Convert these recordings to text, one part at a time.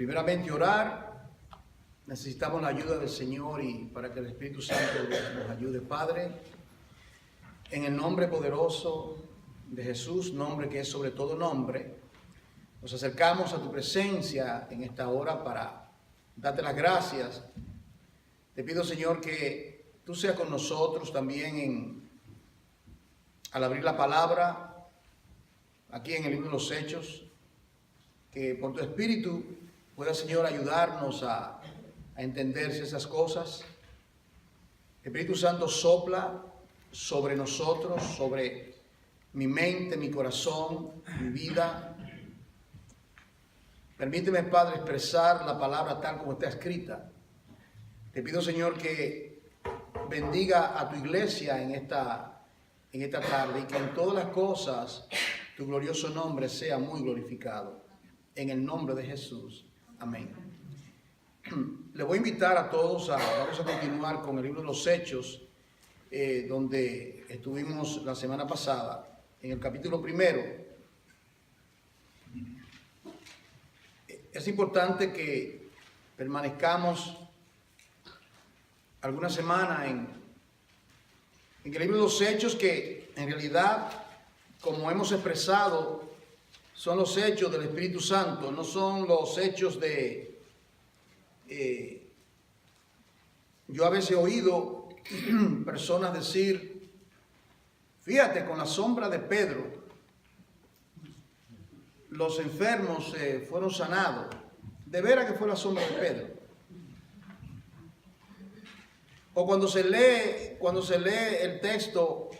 primeramente orar. Necesitamos la ayuda del Señor y para que el Espíritu Santo nos ayude. Padre, en el nombre poderoso de Jesús, nombre que es sobre todo nombre, nos acercamos a tu presencia en esta hora para darte las gracias. Te pido, Señor, que tú seas con nosotros también al abrir la palabra aquí en el libro de los Hechos, que por tu Espíritu pueda, Señor, ayudarnos a entenderse esas cosas. Espíritu Santo, sopla sobre nosotros, sobre mi mente, mi corazón, mi vida. Permíteme, Padre, expresar la palabra tal como está escrita. Te pido, Señor, que bendiga a tu iglesia en esta tarde y que en todas las cosas tu glorioso nombre sea muy glorificado. En el nombre de Jesús. Amén. Le voy a invitar a todos vamos a continuar con el libro de los Hechos, donde estuvimos la semana pasada, en el capítulo 1. Es importante que permanezcamos alguna semana en el libro de los Hechos, que en realidad, como hemos expresado, son los hechos del Espíritu Santo, no son los hechos de... yo a veces he oído personas decir, fíjate, con la sombra de Pedro, los enfermos fueron sanados. De veras que fue la sombra de Pedro. O cuando se lee el texto,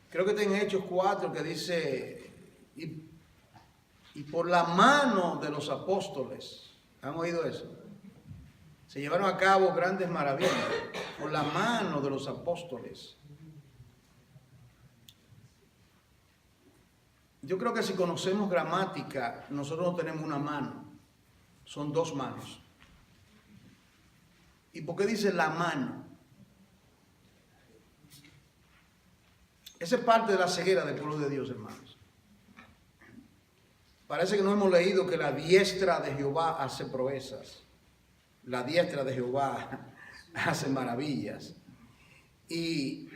creo que está en Hechos 4, que dice, y por la mano de los apóstoles, ¿han oído eso? Se llevaron a cabo grandes maravillas, por la mano de los apóstoles. Yo creo que si conocemos gramática, nosotros no tenemos una mano, son dos manos. ¿Y por qué dice la mano? Esa es parte de la ceguera del pueblo de Dios, hermanos. Parece que no hemos leído que la diestra de Jehová hace proezas. La diestra de Jehová hace maravillas. Y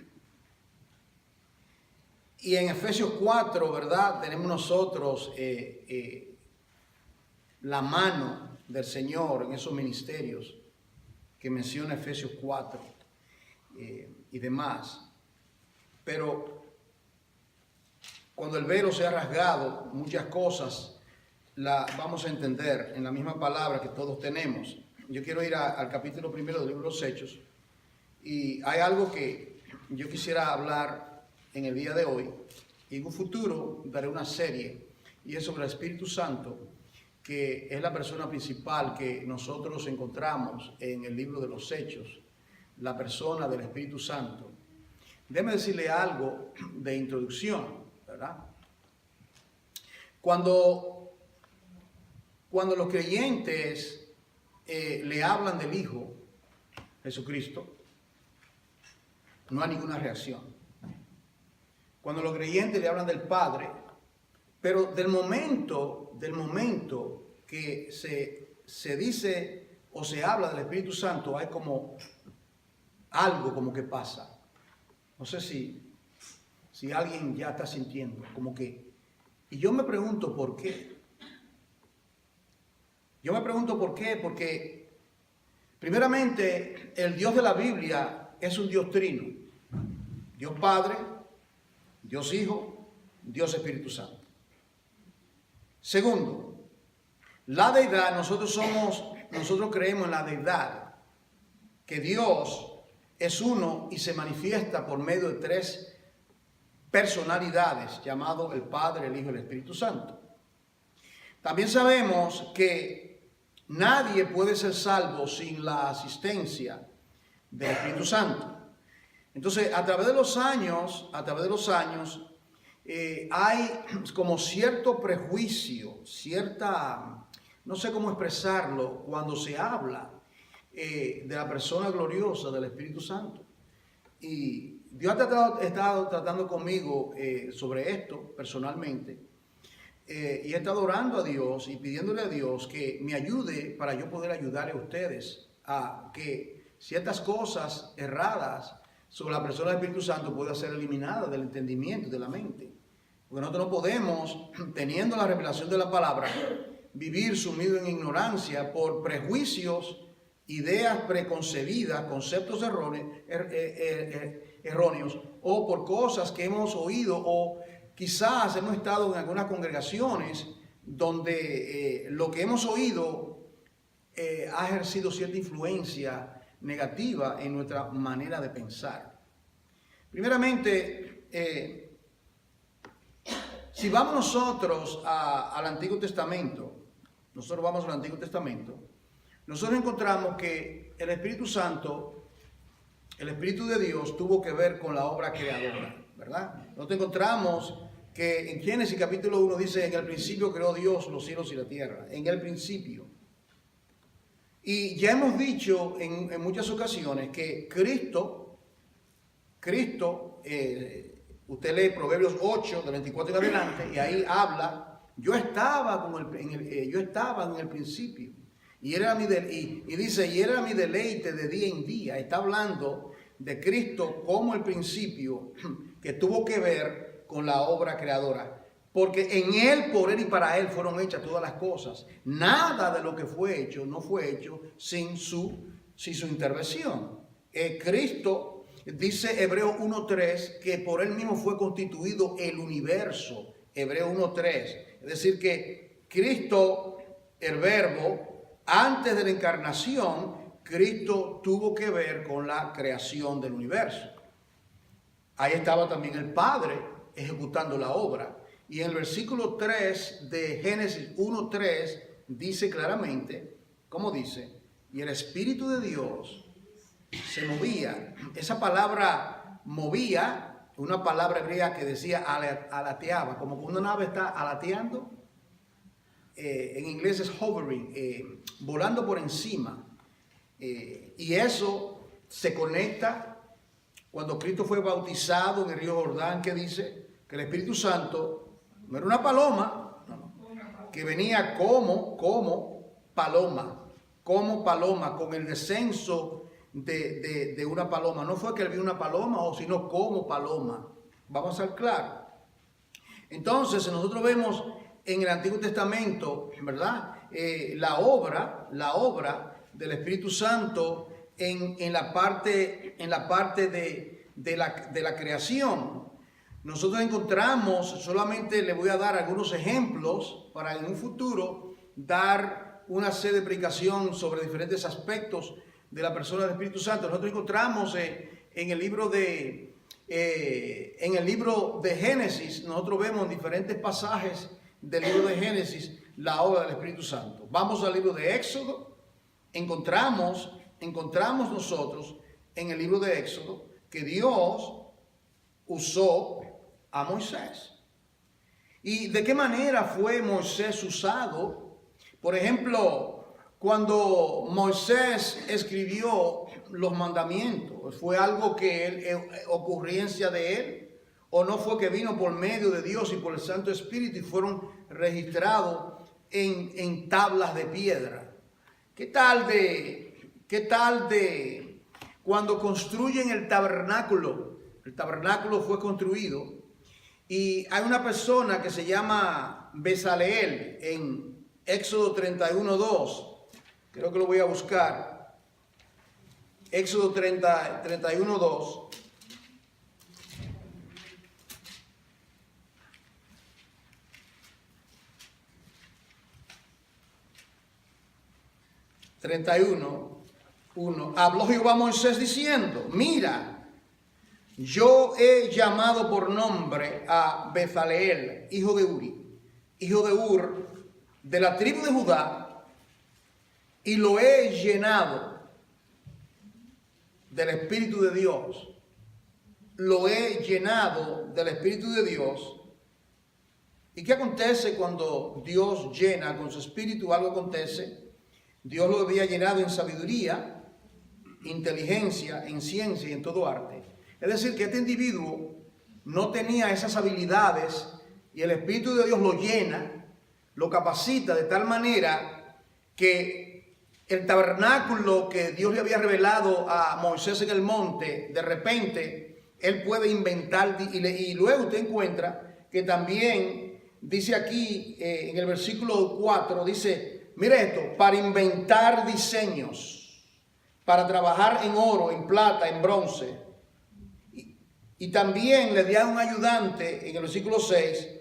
en Efesios 4, ¿verdad? Tenemos nosotros la mano del Señor en esos ministerios que menciona Efesios 4 y demás. Pero cuando el velo se ha rasgado, muchas cosas las vamos a entender en la misma palabra que todos tenemos. Yo quiero ir al capítulo 1 del libro de los Hechos, y hay algo que yo quisiera hablar en el día de hoy, y en un futuro daré una serie, y es sobre el Espíritu Santo, que es la persona principal que nosotros encontramos en el libro de los Hechos, la persona del Espíritu Santo. Déjeme decirle algo de introducción, ¿verdad? Cuando los creyentes le hablan del Hijo Jesucristo, no hay ninguna reacción. Cuando los creyentes le hablan del Padre, pero del momento que se dice o se habla del Espíritu Santo, hay como algo como que pasa. No sé si alguien ya está sintiendo como que... Y yo me pregunto por qué. Porque primeramente el Dios de la Biblia es un Dios trino. Dios Padre, Dios Hijo, Dios Espíritu Santo. Segundo, la deidad, nosotros creemos en la deidad, que Dios es uno y se manifiesta por medio de tres personalidades, llamado el Padre, el Hijo y el Espíritu Santo. También sabemos que nadie puede ser salvo sin la asistencia del Espíritu Santo. Entonces, a través de los años, hay como cierto prejuicio, no sé cómo expresarlo, cuando se habla de la persona gloriosa del Espíritu Santo. Y Dios ha estado tratando conmigo sobre esto personalmente. y he estado orando a Dios y pidiéndole a Dios que me ayude para yo poder ayudarle a ustedes a que ciertas cosas erradas sobre la persona del Espíritu Santo puedan ser eliminadas del entendimiento, de la mente. Porque nosotros no podemos, teniendo la revelación de la palabra, vivir sumido en ignorancia por prejuicios, ideas preconcebidas, conceptos erróneos, o por cosas que hemos oído, o quizás hemos estado en algunas congregaciones donde lo que hemos oído ha ejercido cierta influencia negativa en nuestra manera de pensar. Primeramente, si vamos nosotros al Antiguo Testamento, nosotros encontramos que el Espíritu Santo, el Espíritu de Dios, tuvo que ver con la obra creadora, ¿verdad? Nosotros encontramos que en Génesis capítulo 1 dice: en el principio creó Dios los cielos y la tierra, en el principio. Y ya hemos dicho en muchas ocasiones que Cristo, usted lee Proverbios 8, del 24 en adelante, y ahí habla: yo estaba en el principio, y era mi deleite de día en día. Está hablando de Cristo como el principio, que tuvo que ver con la obra creadora. Porque en Él, por Él y para Él fueron hechas todas las cosas. Nada de lo que fue hecho no fue hecho sin su intervención. Cristo, dice Hebreos 1.3, que por Él mismo fue constituido el universo. Hebreos 1.3. Es decir, que Cristo, el Verbo, antes de la encarnación, Cristo tuvo que ver con la creación del universo. Ahí estaba también el Padre ejecutando la obra. Y en el versículo 3 de Génesis 1.3 dice claramente, ¿cómo dice? Y el Espíritu de Dios se movía. Esa palabra movía, una palabra griega que decía alateaba, como cuando una nave está alateando. En inglés es hovering, volando por encima. Y eso se conecta cuando Cristo fue bautizado en el río Jordán, que dice que el Espíritu Santo no era una paloma, que venía como paloma, con el descenso de una paloma. No fue que él vio una paloma, sino como paloma. Vamos a ser claros. Entonces, nosotros vemos en el Antiguo Testamento, ¿verdad? La obra del Espíritu Santo en la parte de la creación. Nosotros encontramos, solamente le voy a dar algunos ejemplos para en un futuro dar una serie de predicación sobre diferentes aspectos de la persona del Espíritu Santo. Nosotros encontramos en el libro de Génesis, nosotros vemos en diferentes pasajes del libro de Génesis la obra del Espíritu Santo. Vamos al libro de Éxodo, encontramos nosotros en el libro de Éxodo que Dios usó a Moisés. ¿Y de qué manera fue Moisés usado? Por ejemplo, cuando Moisés escribió los mandamientos, ¿fue algo ocurrencia de él? ¿O no fue que vino por medio de Dios y por el Santo Espíritu y fueron registrados en tablas de piedra? ¿Qué tal de cuando construyen el tabernáculo? El tabernáculo fue construido y hay una persona que se llama Bezaleel en Éxodo 31.2. Creo que lo voy a buscar. Éxodo 31.2. Habló Jehová a Moisés diciendo: mira, yo he llamado por nombre a Bezaleel, hijo de Ur, de la tribu de Judá, y lo he llenado del Espíritu de Dios. Lo he llenado del Espíritu de Dios. ¿Y qué acontece cuando Dios llena con su Espíritu? Algo acontece. Dios lo había llenado en sabiduría, inteligencia, en ciencia y en todo arte. Es decir, que este individuo no tenía esas habilidades y el Espíritu de Dios lo llena lo capacita de tal manera que el tabernáculo que Dios le había revelado a Moisés en el monte, de repente él puede inventar, y luego usted encuentra que también dice aquí en el versículo 4, dice, mire esto, para inventar diseños, para trabajar en oro, en plata, en bronce. Y también le di a un ayudante en el versículo 6,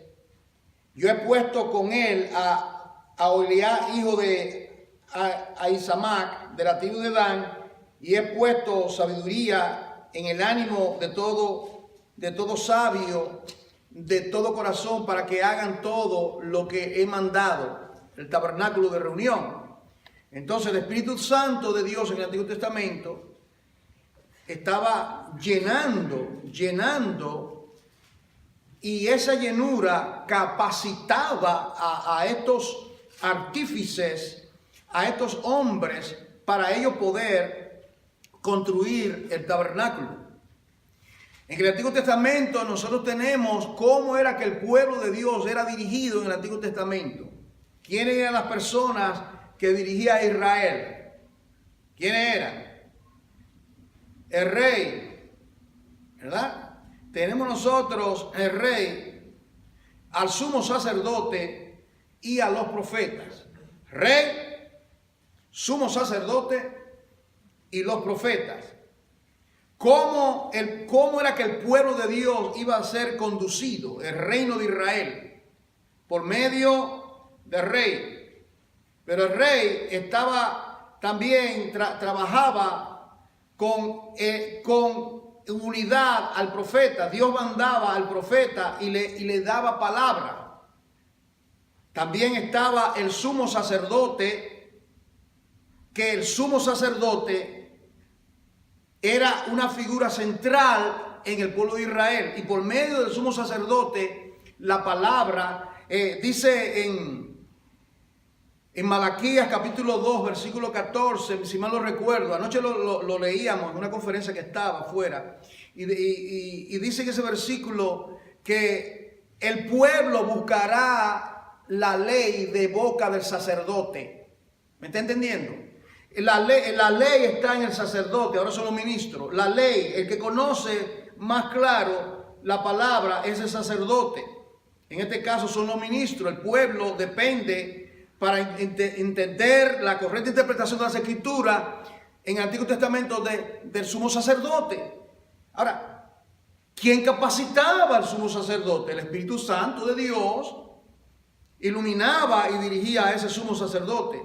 yo he puesto con él a Oliab, hijo de Ahisamac, de la tribu de Dan, y he puesto sabiduría en el ánimo de todo sabio, de todo corazón, para que hagan todo lo que he mandado, el tabernáculo de reunión. Entonces el Espíritu Santo de Dios en el Antiguo Testamento estaba llenando, y esa llenura capacitaba a estos artífices, a estos hombres, para ellos poder construir el tabernáculo. En el Antiguo Testamento nosotros tenemos cómo era que el pueblo de Dios era dirigido en el Antiguo Testamento. ¿Quiénes eran las personas que dirigía a Israel? ¿Quiénes eran? El rey, ¿verdad? Tenemos nosotros el rey, al sumo sacerdote y a los profetas. Rey, sumo sacerdote y los profetas. ¿Cómo era que el pueblo de Dios iba a ser conducido? El reino de Israel, por medio del rey. Pero el rey estaba también, trabajaba con unidad al profeta. Dios mandaba al profeta y le daba palabra. También estaba el sumo sacerdote, que el sumo sacerdote era una figura central en el pueblo de Israel. Y por medio del sumo sacerdote, la palabra, dice en Malaquías capítulo 2, versículo 14, si mal no recuerdo, anoche lo leíamos en una conferencia que estaba afuera, y dice en ese versículo que el pueblo buscará la ley de boca del sacerdote. ¿Me está entendiendo? La ley está en el sacerdote, ahora son los ministros. La ley, el que conoce más claro la palabra es el sacerdote. En este caso son los ministros. El pueblo depende para entender la correcta interpretación de las Escrituras en el Antiguo Testamento del sumo sacerdote. Ahora, ¿quién capacitaba al sumo sacerdote? El Espíritu Santo de Dios iluminaba y dirigía a ese sumo sacerdote.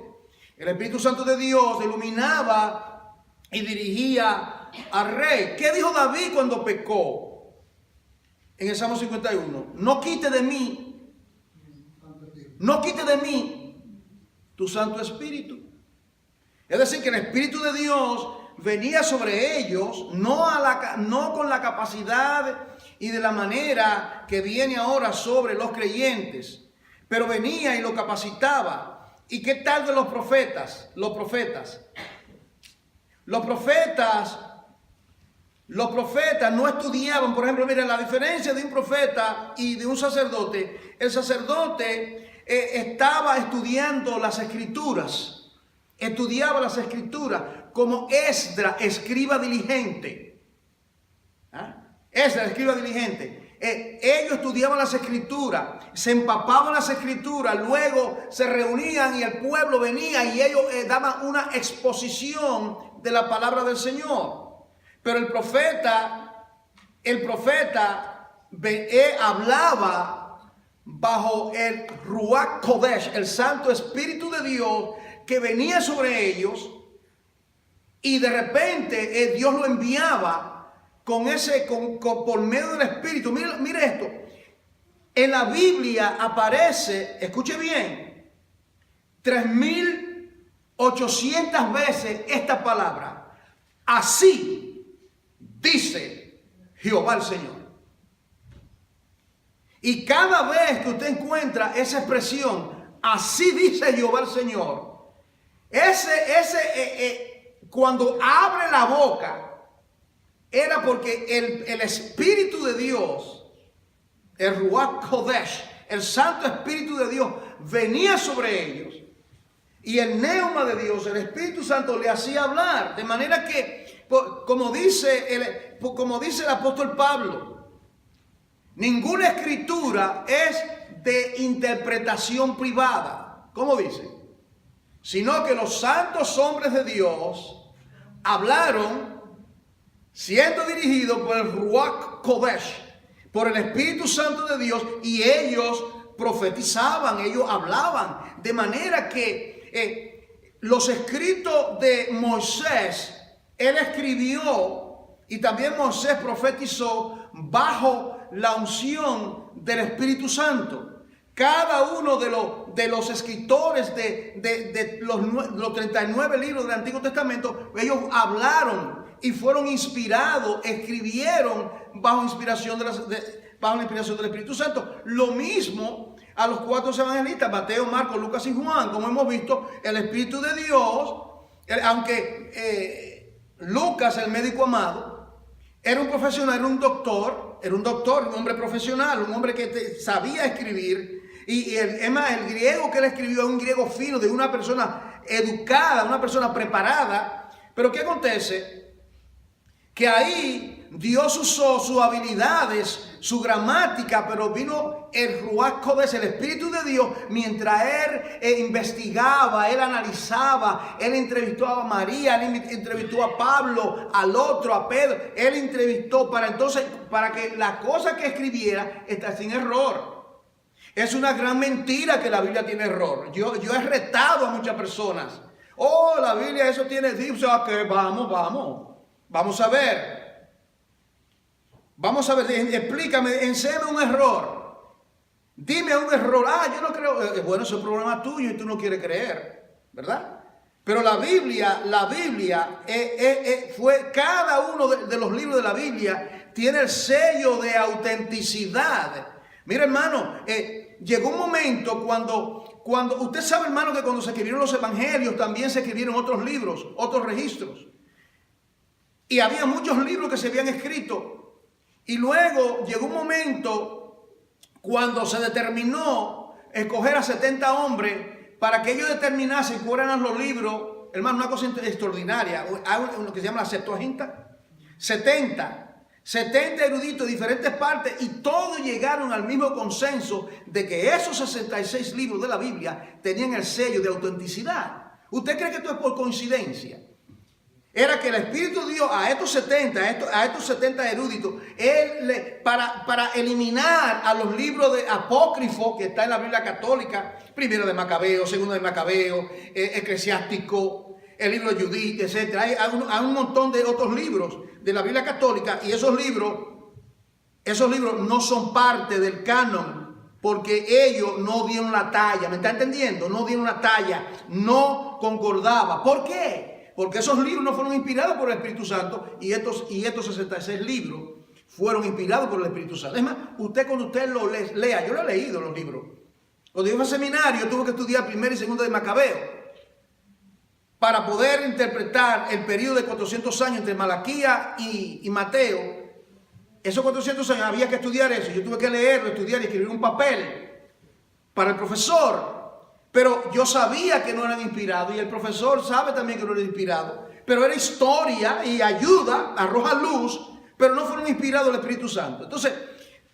El Espíritu Santo de Dios iluminaba y dirigía al rey. ¿Qué dijo David cuando pecó? En el Salmo 51. No quite de mí tu Santo Espíritu. Es decir, que el Espíritu de Dios venía sobre ellos, no con la capacidad y de la manera que viene ahora sobre los creyentes, pero venía y lo capacitaba. ¿Y qué tal de los profetas? Los profetas no estudiaban. Por ejemplo, miren la diferencia de un profeta y de un sacerdote. El sacerdote estaba estudiando las Escrituras. Estudiaba las Escrituras como Esdras, escriba diligente. Esdras, escriba diligente. Ellos estudiaban las Escrituras, se empapaban las Escrituras, luego se reunían y el pueblo venía y ellos daban una exposición de la palabra del Señor. Pero el profeta hablaba bajo el Ruach Kodesh, el Santo Espíritu de Dios que venía sobre ellos, y de repente Dios lo enviaba por medio del Espíritu. Mire esto. En la Biblia aparece, escuche bien, 3.800 veces esta palabra. Así dice Jehová el Señor. Y cada vez que usted encuentra esa expresión, así dice Jehová el Señor, cuando abre la boca, era porque el Espíritu de Dios, el Ruach Kodesh, el Santo Espíritu de Dios venía sobre ellos. Y el neuma de Dios, el Espíritu Santo, le hacía hablar. De manera que, como dice el apóstol Pablo, ninguna escritura es de interpretación privada. ¿Cómo dice? Sino que los santos hombres de Dios hablaron siendo dirigidos por el Ruach Kodesh, por el Espíritu Santo de Dios, y ellos profetizaban, ellos hablaban. De manera que los escritos de Moisés, él escribió, y también Moisés profetizó bajo la unción del Espíritu Santo. Cada uno de los escritores de los 39 libros del Antiguo Testamento, ellos hablaron y fueron inspirados, escribieron bajo inspiración bajo la inspiración del Espíritu Santo. Lo mismo a los 4 evangelistas, Mateo, Marcos, Lucas y Juan. Como hemos visto, el Espíritu de Dios, aunque Lucas, el médico amado, era un profesional, era un doctor, un hombre profesional, un hombre que sabía escribir. Y el griego que él escribió es un griego fino, de una persona educada, una persona preparada. Pero ¿qué acontece? Que ahí Dios usó sus habilidades, su gramática, pero vino el Ruach Kodesh, el Espíritu de Dios, mientras él investigaba, él analizaba, él entrevistó a María, él entrevistó a Pablo, al otro, a Pedro, él entrevistó para que la cosa que escribiera está sin error. Es una gran mentira que la Biblia tiene error. Yo he retado a muchas personas. Oh, la Biblia eso tiene, o sea que vamos a ver. Vamos a ver, explícame, enséñame un error. Dime un error. Yo no creo. Bueno, eso es problema tuyo y tú no quieres creer, ¿verdad? Pero la Biblia fue, cada uno de los libros de la Biblia tiene el sello de autenticidad. Mira, hermano, llegó un momento cuando usted sabe, hermano, que cuando se escribieron los evangelios también se escribieron otros libros, otros registros. Y había muchos libros que se habían escrito. Y luego llegó un momento cuando se determinó escoger a 70 hombres para que ellos determinasen cuáles eran los libros. Hermano, una cosa extraordinaria. Hay uno que se llama la Septuaginta. 70 eruditos de diferentes partes, y todos llegaron al mismo consenso de que esos 66 libros de la Biblia tenían el sello de autenticidad. ¿Usted cree que esto es por coincidencia? Era que el Espíritu dio a estos 70 eruditos, para eliminar a los libros de apócrifos que está en la Biblia católica, primero de Macabeo, segundo de Macabeo, Eclesiástico, el libro de Judith, etc. Hay un montón de otros libros de la Biblia católica, y esos libros no son parte del canon, porque ellos no dieron la talla. ¿Me está entendiendo? No dieron la talla, no concordaba. ¿Por qué? Porque esos libros no fueron inspirados por el Espíritu Santo, y estos 66 libros fueron inspirados por el Espíritu Santo. Es más, cuando usted lo lea, yo lo he leído los libros. Cuando yo fui al seminario, tuve que estudiar primero y segundo de Macabeo para poder interpretar el periodo de 400 años entre Malaquías y Mateo. Esos 400 años había que estudiar eso. Yo tuve que leerlo, estudiar y escribir un papel para el profesor. Pero yo sabía que no eran inspirados, y el profesor sabe también que no eran inspirados. Pero era historia y ayuda, arroja luz, pero no fueron inspirados del Espíritu Santo. Entonces,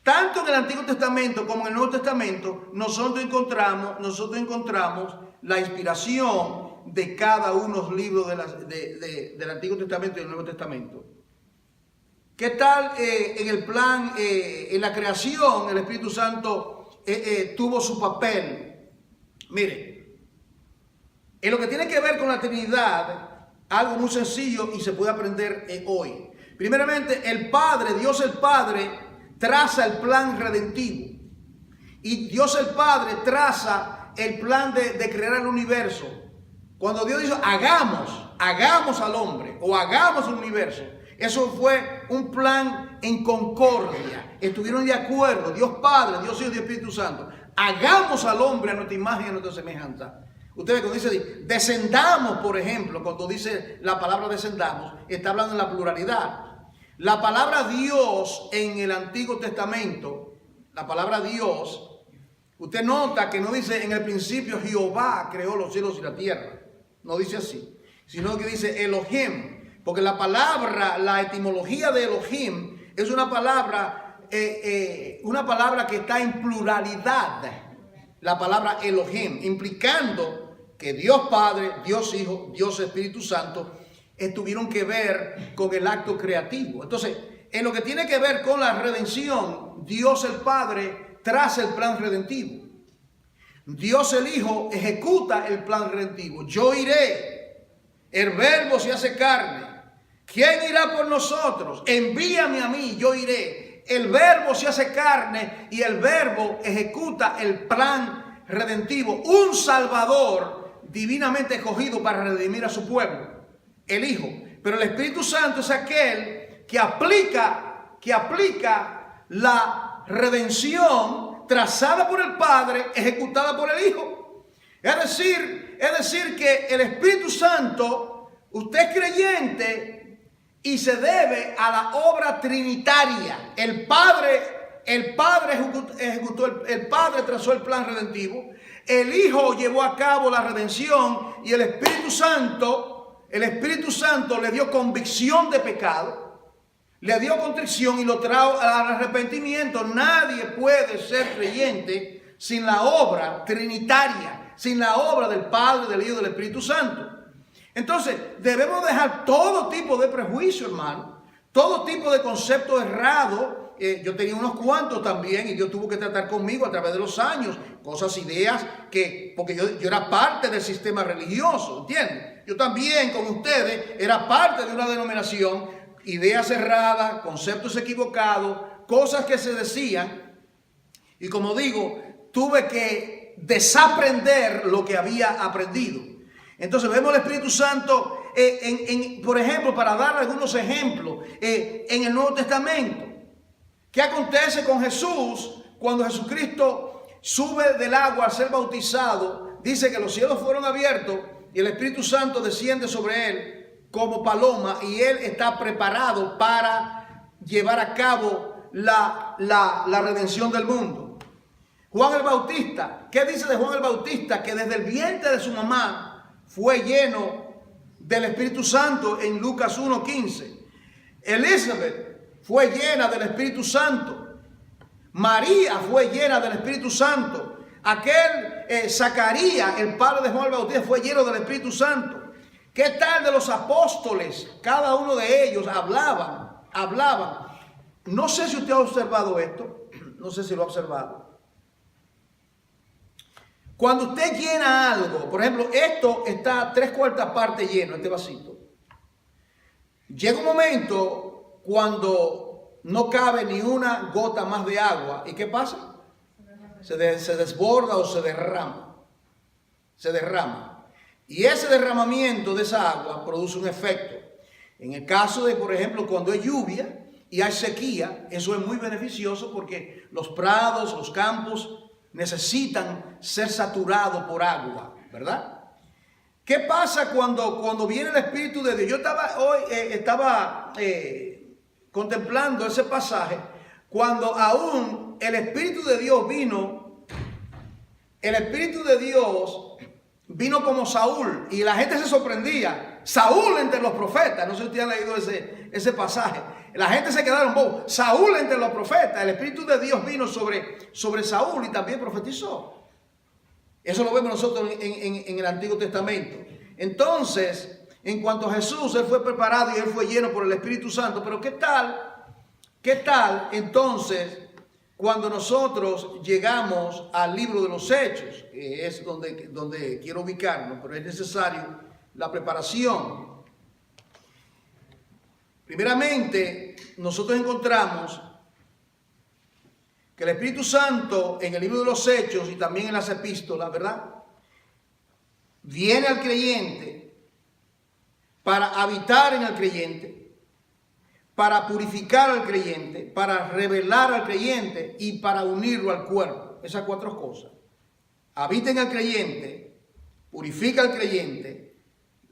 tanto en el Antiguo Testamento como en el Nuevo Testamento, nosotros encontramos la inspiración de cada uno de los libros del Antiguo Testamento y del Nuevo Testamento. ¿Qué tal en el plan, en la creación, el Espíritu Santo tuvo su papel? Mire, en lo que tiene que ver con la Trinidad, algo muy sencillo y se puede aprender hoy. Primeramente, Dios el Padre, traza el plan redentivo. Y Dios el Padre traza el plan de crear el universo. Cuando Dios dijo, hagamos al hombre, o hagamos el universo, eso fue un plan en concordia. Estuvieron de acuerdo, Dios Padre, Dios Hijo y Dios Espíritu Santo. Hagamos al hombre a nuestra imagen y a nuestra semejanza. Ustedes cuando dice descendamos, por ejemplo, cuando dice la palabra descendamos, está hablando en la pluralidad. La palabra Dios en el Antiguo Testamento, la palabra Dios Usted nota que no dice en el principio Jehová creó los cielos y la tierra. No dice así, sino que dice Elohim. Porque la palabra, la etimología de Elohim es una palabra que está en pluralidad. La palabra Elohim, implicando que Dios Padre, Dios Hijo, Dios Espíritu Santo tuvieron que ver con el acto creativo. Entonces, en lo que tiene que ver con la redención, Dios el Padre traza el plan redentivo. Dios el Hijo ejecuta el plan redentivo. Yo iré, el Verbo se hace carne. ¿Quién irá por nosotros? Envíame a mí, yo iré. El Verbo se hace carne y el Verbo ejecuta el plan redentivo. Un Salvador divinamente escogido para redimir a su pueblo, el Hijo. Pero el Espíritu Santo es aquel que aplica la redención trazada por el Padre, ejecutada por el Hijo. Es decir que el Espíritu Santo, usted es creyente y se debe a la obra trinitaria. El Padre ejecutó, el Padre trazó el plan redentivo, el Hijo llevó a cabo la redención y el Espíritu Santo le dio convicción de pecado, le dio contrición y lo trajo al arrepentimiento. Nadie puede ser creyente sin la obra trinitaria, sin la obra del Padre, del Hijo y del Espíritu Santo. Entonces, debemos dejar todo tipo de prejuicio, hermano, todo tipo de concepto errado. Yo tenía unos cuantos también y Dios tuvo que tratar conmigo a través de los años, cosas, ideas, porque yo era parte del sistema religioso, ¿entienden? Yo también, como ustedes, era parte de una denominación, ideas erradas, conceptos equivocados, cosas que se decían. Y como digo, tuve que desaprender lo que había aprendido. Entonces vemos el Espíritu Santo, por ejemplo, para dar algunos ejemplos, en el Nuevo Testamento. ¿Qué acontece con Jesús cuando Jesucristo sube del agua a ser bautizado? Dice que los cielos fueron abiertos y el Espíritu Santo desciende sobre él como paloma y él está preparado para llevar a cabo la redención del mundo. Juan el Bautista, ¿qué dice de Juan el Bautista? Que desde el vientre de su mamá fue lleno del Espíritu Santo en Lucas 1:15. Elizabeth fue llena del Espíritu Santo. María fue llena del Espíritu Santo. Zacarías, el padre de Juan el Bautista, fue lleno del Espíritu Santo. ¿Qué tal de los apóstoles? Cada uno de ellos hablaban. No sé si usted ha observado esto. No sé si lo ha observado. Cuando usted llena algo, por ejemplo, esto está 3/4 parte lleno, este vasito. Llega un momento cuando no cabe ni una gota más de agua. ¿Y qué pasa? Se desborda o se derrama. Se derrama. Y ese derramamiento de esa agua produce un efecto. En el caso de, por ejemplo, cuando hay lluvia y hay sequía, eso es muy beneficioso porque los prados, los campos necesitan ser saturados por agua, ¿verdad? ¿Qué pasa cuando viene el Espíritu de Dios? Yo estaba contemplando ese pasaje cuando aún el Espíritu de Dios vino. El Espíritu de Dios vino como Saúl y la gente se sorprendía. Saúl entre los profetas, no sé si ustedes han leído ese pasaje. La gente se quedaron bobos. Saúl entre los profetas, el Espíritu de Dios vino sobre Saúl y también profetizó. Eso lo vemos nosotros en el Antiguo Testamento. Entonces, en cuanto a Jesús, él fue preparado y él fue lleno por el Espíritu Santo. Pero ¿qué tal entonces cuando nosotros llegamos al libro de los Hechos? Que es donde quiero ubicarnos, pero es necesario la preparación. Primeramente, nosotros encontramos que el Espíritu Santo en el libro de los Hechos y también en las epístolas, ¿verdad? Viene al creyente para habitar en el creyente, para purificar al creyente, para revelar al creyente y para unirlo al cuerpo. Esas 4 cosas. Habita en el creyente, purifica al creyente,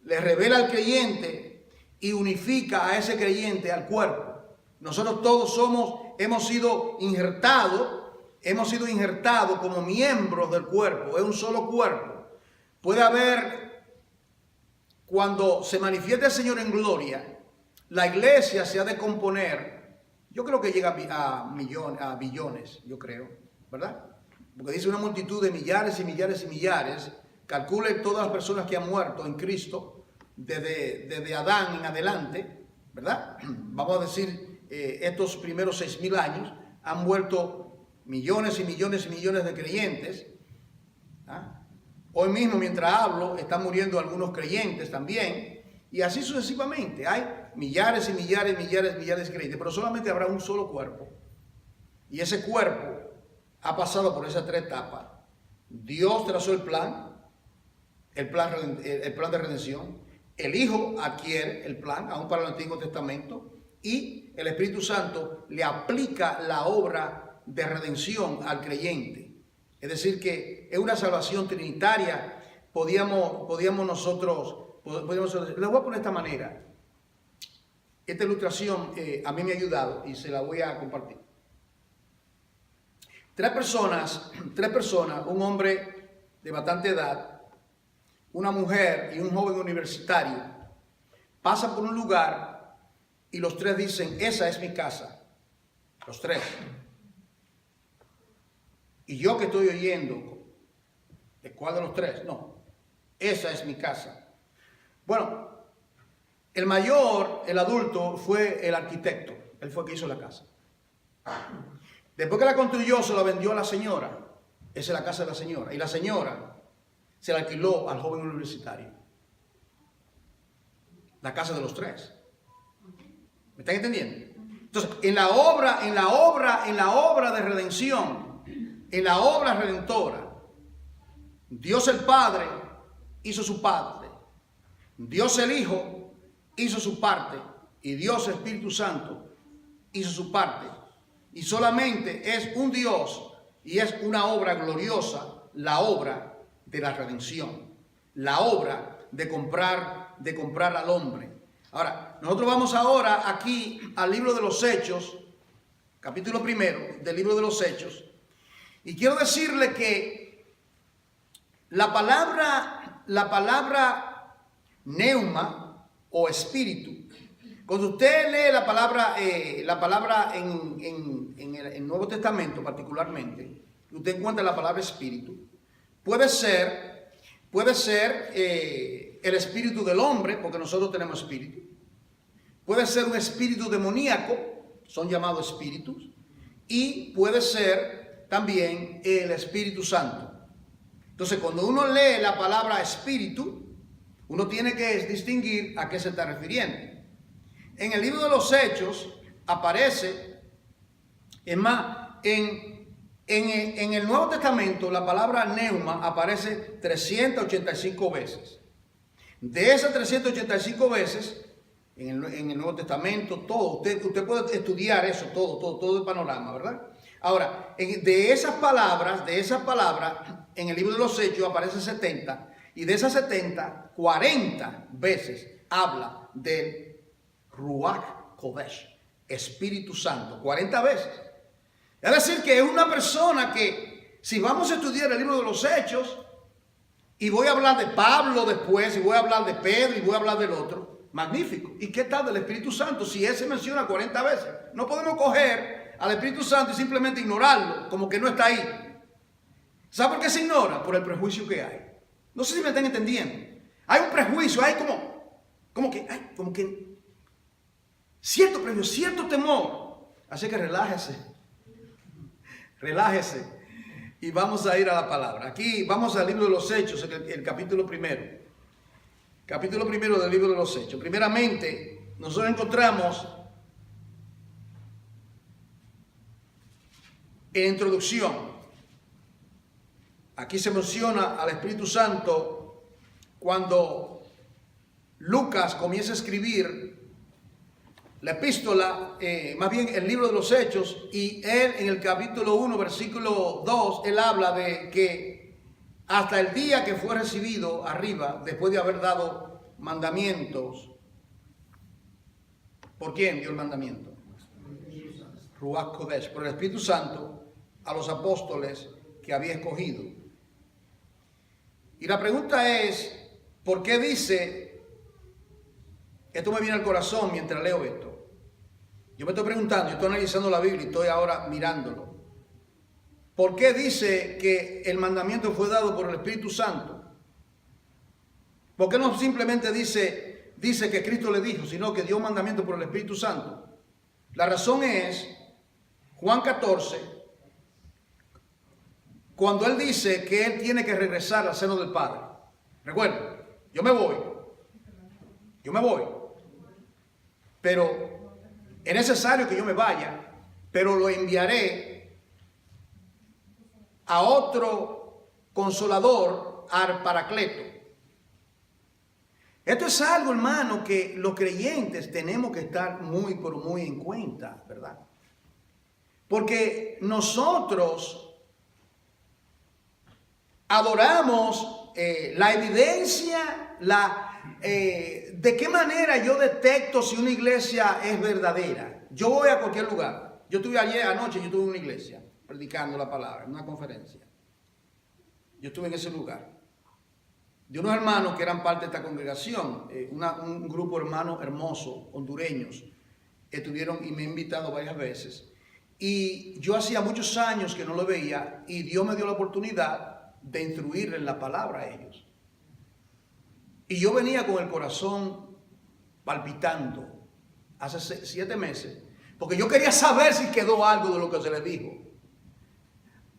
le revela al creyente y unifica a ese creyente al cuerpo. Nosotros todos hemos sido injertados hemos sido injertados como miembros del cuerpo, es un solo cuerpo. Puede haber, cuando se manifieste el Señor en gloria, la iglesia se ha de componer, yo creo que llega a billones, yo creo, ¿verdad? Porque dice una multitud de millares y millares y millares. Calcule todas las personas que han muerto en Cristo desde Adán en adelante, ¿verdad? Vamos a decir, estos primeros 6.000 años han muerto millones y millones y millones de creyentes. ¿Ah? Hoy mismo, mientras hablo, están muriendo algunos creyentes también, y así sucesivamente. Hay millares y millares y millares y millares de creyentes, pero solamente habrá un solo cuerpo. Y ese cuerpo ha pasado por esas 3 etapas. Dios trazó el plan de redención. El Hijo adquiere el plan, aún para el Antiguo Testamento, y el Espíritu Santo le aplica la obra de redención al creyente. Es decir, que es una salvación trinitaria. Podíamos nosotros, les voy a poner de esta manera. Esta ilustración a mí me ha ayudado y se la voy a compartir. Tres personas, un hombre de bastante edad, una mujer y un joven universitario, pasan por un lugar y los 3 dicen, esa es mi casa. Los 3. Y yo que estoy oyendo, ¿de cuál de los 3? No, esa es mi casa. Bueno, el mayor, el adulto, fue el arquitecto. Él fue el que hizo la casa. Después que la construyó, se la vendió a la señora. Esa es la casa de la señora. Y la señora se la alquiló al joven universitario. La casa de los 3. ¿Me están entendiendo? Entonces, en la obra de redención, en la obra redentora, Dios el Padre hizo su parte. Dios el Hijo hizo su parte. Y Dios el Espíritu Santo hizo su parte. Y solamente es un Dios y es una obra gloriosa, la obra de la redención, la obra de comprar al hombre. Ahora, nosotros vamos ahora aquí al libro de los Hechos, capítulo 1 del libro de los Hechos, y quiero decirle que la palabra neuma o espíritu, cuando usted lee la palabra en el Nuevo Testamento particularmente, usted encuentra la palabra espíritu. Puede ser el espíritu del hombre, porque nosotros tenemos espíritu. Puede ser un espíritu demoníaco, son llamados espíritus. Y puede ser también el Espíritu Santo. Entonces, cuando uno lee la palabra espíritu, uno tiene que distinguir a qué se está refiriendo. En el libro de los Hechos aparece, es más, en el Nuevo Testamento la palabra neuma aparece 385 veces. De esas 385 veces, en el Nuevo Testamento, todo, usted puede estudiar eso, todo el panorama, ¿verdad? Ahora, de esas palabras, en el libro de los Hechos aparece 70, y de esas 70, 40 veces habla del Ruach Kodesh, Espíritu Santo, 40 veces. Es decir, que es una persona que, si vamos a estudiar el libro de los Hechos, y voy a hablar de Pablo después, y voy a hablar de Pedro, y voy a hablar del otro, magnífico. ¿Y qué tal del Espíritu Santo? Si él se menciona 40 veces, no podemos coger al Espíritu Santo y simplemente ignorarlo, como que no está ahí. ¿Sabe por qué se ignora? Por el prejuicio que hay. No sé si me están entendiendo. Hay un prejuicio, hay como que cierto prejuicio, cierto temor. Así que relájese y vamos a ir a la palabra. Aquí vamos al libro de los Hechos, el capítulo 1. Capítulo 1 del libro de los Hechos. Primeramente, nosotros encontramos en la introducción, aquí se menciona al Espíritu Santo cuando Lucas comienza a escribir la epístola, más bien el libro de los Hechos, y él en el capítulo 1, versículo 2, él habla de que hasta el día que fue recibido arriba, después de haber dado mandamientos. ¿Por quién dio el mandamiento? Ruach Kodesh, por el Espíritu Santo. a los apóstoles que había escogido. Y la pregunta es, ¿por qué dice? Esto me viene al corazón mientras leo esto. Yo me estoy preguntando, yo estoy analizando la Biblia y estoy ahora mirándolo. ¿Por qué dice que el mandamiento fue dado por el Espíritu Santo? ¿Por qué no simplemente dice que Cristo le dijo, sino que dio un mandamiento por el Espíritu Santo? La razón es Juan 14, cuando él dice que él tiene que regresar al seno del Padre. Recuerden, yo me voy, pero es necesario que yo me vaya, pero lo enviaré a otro consolador, al Paracleto. Esto es algo, hermano, que los creyentes tenemos que estar muy, pero muy en cuenta, ¿verdad? Porque nosotros adoramos la evidencia, de qué manera yo detecto si una iglesia es verdadera. Yo voy a cualquier lugar. Yo estuve anoche, yo estuve en una iglesia predicando la palabra, en una conferencia. Yo estuve en ese lugar. De unos hermanos que eran parte de esta congregación, un grupo de hermanos hermosos, hondureños, estuvieron y me han invitado varias veces. Y yo hacía muchos años que no lo veía y Dios me dio la oportunidad de instruirles la palabra a ellos. Y yo venía con el corazón palpitando hace 7 meses, porque yo quería saber si quedó algo de lo que se les dijo.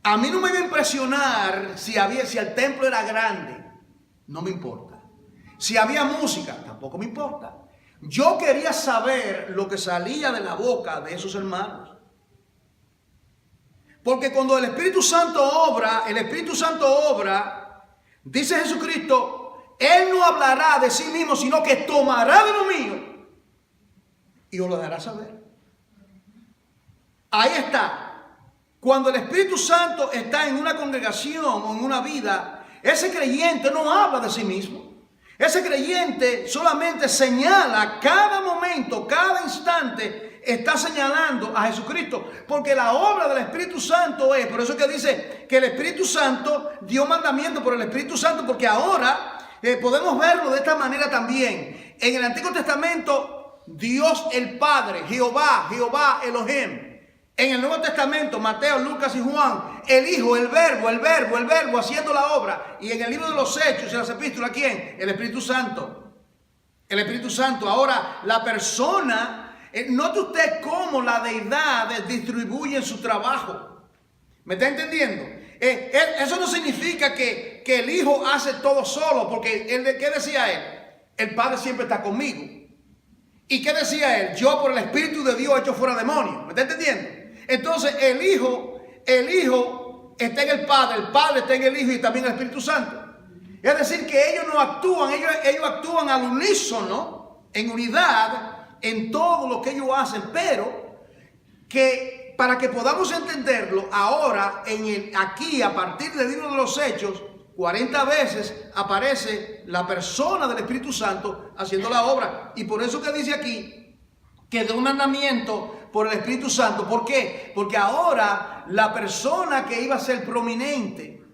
A mí no me iba a impresionar si el templo era grande. No me importa. Si había música, tampoco me importa. Yo quería saber lo que salía de la boca de esos hermanos. Porque cuando el Espíritu Santo obra, dice Jesucristo, Él no hablará de sí mismo, sino que tomará de lo mío y os lo dará a saber. Ahí está. Cuando el Espíritu Santo está en una congregación o en una vida, ese creyente no habla de sí mismo. Ese creyente solamente señala cada momento, cada instante, está señalando a Jesucristo. Porque la obra del Espíritu Santo es, por eso que dice que el Espíritu Santo dio mandamiento por el Espíritu Santo, porque ahora podemos verlo de esta manera también. En el Antiguo Testamento, Dios el Padre, Jehová Elohim. En el Nuevo Testamento, Mateo, Lucas y Juan, el Hijo, el Verbo haciendo la obra. Y en el libro de los Hechos y las Epístolas, ¿quién? El Espíritu Santo. El Espíritu Santo. Ahora, la persona, note usted cómo la deidad distribuye su trabajo. ¿Me está entendiendo? Eso no significa que el Hijo hace todo solo, porque ¿qué decía él? El Padre siempre está conmigo. ¿Y qué decía él? Yo por el Espíritu de Dios echo fuera demonios. ¿Me está entendiendo? Entonces el Hijo está en el Padre está en el Hijo y también en el Espíritu Santo. Es decir, que ellos no actúan, ellos actúan al unísono, en unidad, en todo lo que ellos hacen, pero que para que podamos entenderlo, ahora aquí a partir del libro de los Hechos, 40 veces aparece la persona del Espíritu Santo haciendo la obra. Y por eso que dice aquí que de un mandamiento por el Espíritu Santo. ¿Por qué? Porque ahora la persona que iba a ser prominente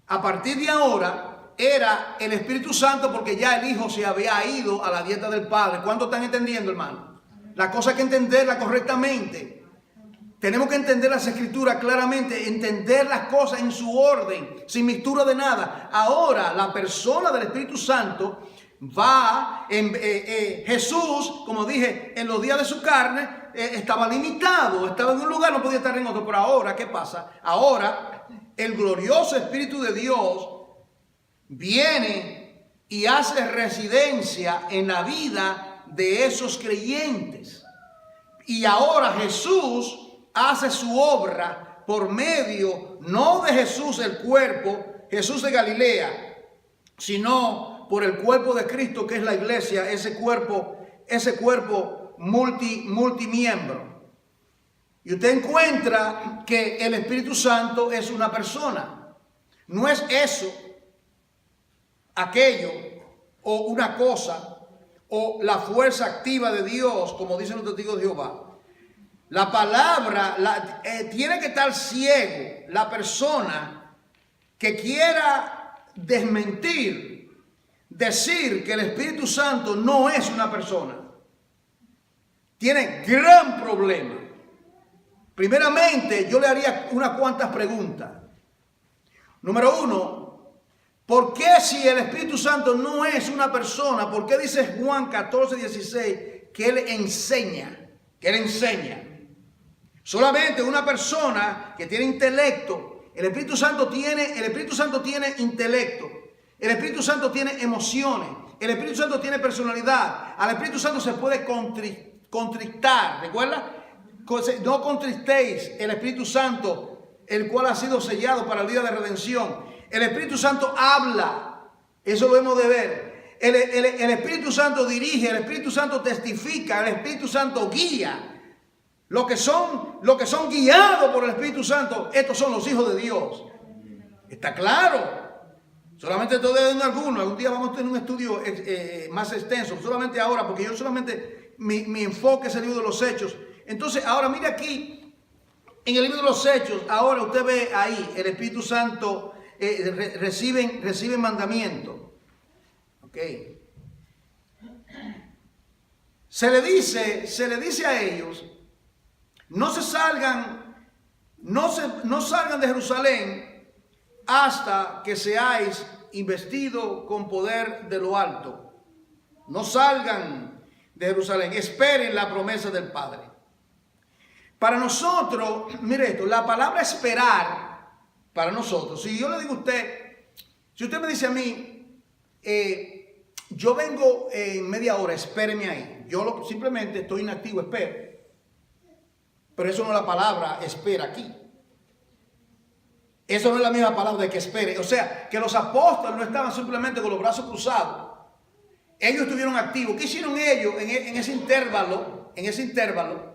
a partir de ahora era el Espíritu Santo, porque ya el Hijo se había ido a la dieta del Padre. ¿Cuánto están entendiendo, hermano? La cosa hay que entenderla correctamente. Tenemos que entender las Escrituras claramente, entender las cosas en su orden, sin mixtura de nada. Ahora la persona del Espíritu Santo va, Jesús, como dije, en los días de su carne, estaba limitado, estaba en un lugar, no podía estar en otro. Pero ahora, ¿qué pasa? Ahora el glorioso Espíritu de Dios viene y hace residencia en la vida de esos creyentes. Y ahora Jesús hace su obra por medio, no de Jesús el cuerpo, Jesús de Galilea, sino por el cuerpo de Cristo, que es la iglesia, ese cuerpo multimiembro. Y usted encuentra que el Espíritu Santo es una persona. No es eso, aquello, o una cosa, o la fuerza activa de Dios, como dicen los testigos de Jehová. La palabra, tiene que estar ciego la persona que quiera desmentir, decir que el Espíritu Santo no es una persona. Tiene gran problema. Primeramente, yo le haría unas cuantas preguntas. Número uno, ¿por qué si el Espíritu Santo no es una persona? ¿Por qué dice Juan 14:16 que Él enseña? Que Él enseña. Solamente una persona que tiene intelecto. El Espíritu Santo tiene intelecto. El Espíritu Santo tiene emociones. El Espíritu Santo tiene personalidad. Al Espíritu Santo se puede contristar. ¿Recuerda? No contristéis el Espíritu Santo, el cual ha sido sellado para el día de redención. El Espíritu Santo habla. Eso lo hemos de ver. El Espíritu Santo dirige. El Espíritu Santo testifica. El Espíritu Santo guía. Los que son guiados por el Espíritu Santo, estos son los hijos de Dios. ¿Está claro? Solamente estoy dando algunos. Algún día vamos a tener un estudio más extenso. Solamente ahora, porque yo solamente mi enfoque es el libro de los Hechos. Entonces, ahora mire aquí, en el libro de los Hechos, ahora usted ve ahí, el Espíritu Santo reciben mandamiento. Ok. Se le dice a ellos, no salgan de Jerusalén hasta que seáis investidos con poder de lo alto. No salgan de Jerusalén, esperen la promesa del Padre. Para nosotros, mire esto, la palabra esperar, para nosotros, si yo le digo a usted, si usted me dice a mí, yo vengo en media hora, espéreme ahí. Yo simplemente estoy inactivo, espero. Pero eso no es la palabra espera aquí. Eso no es la misma palabra de que espere. O sea, que los apóstoles no estaban simplemente con los brazos cruzados. Ellos estuvieron activos. ¿Qué hicieron ellos en ese intervalo? En ese intervalo,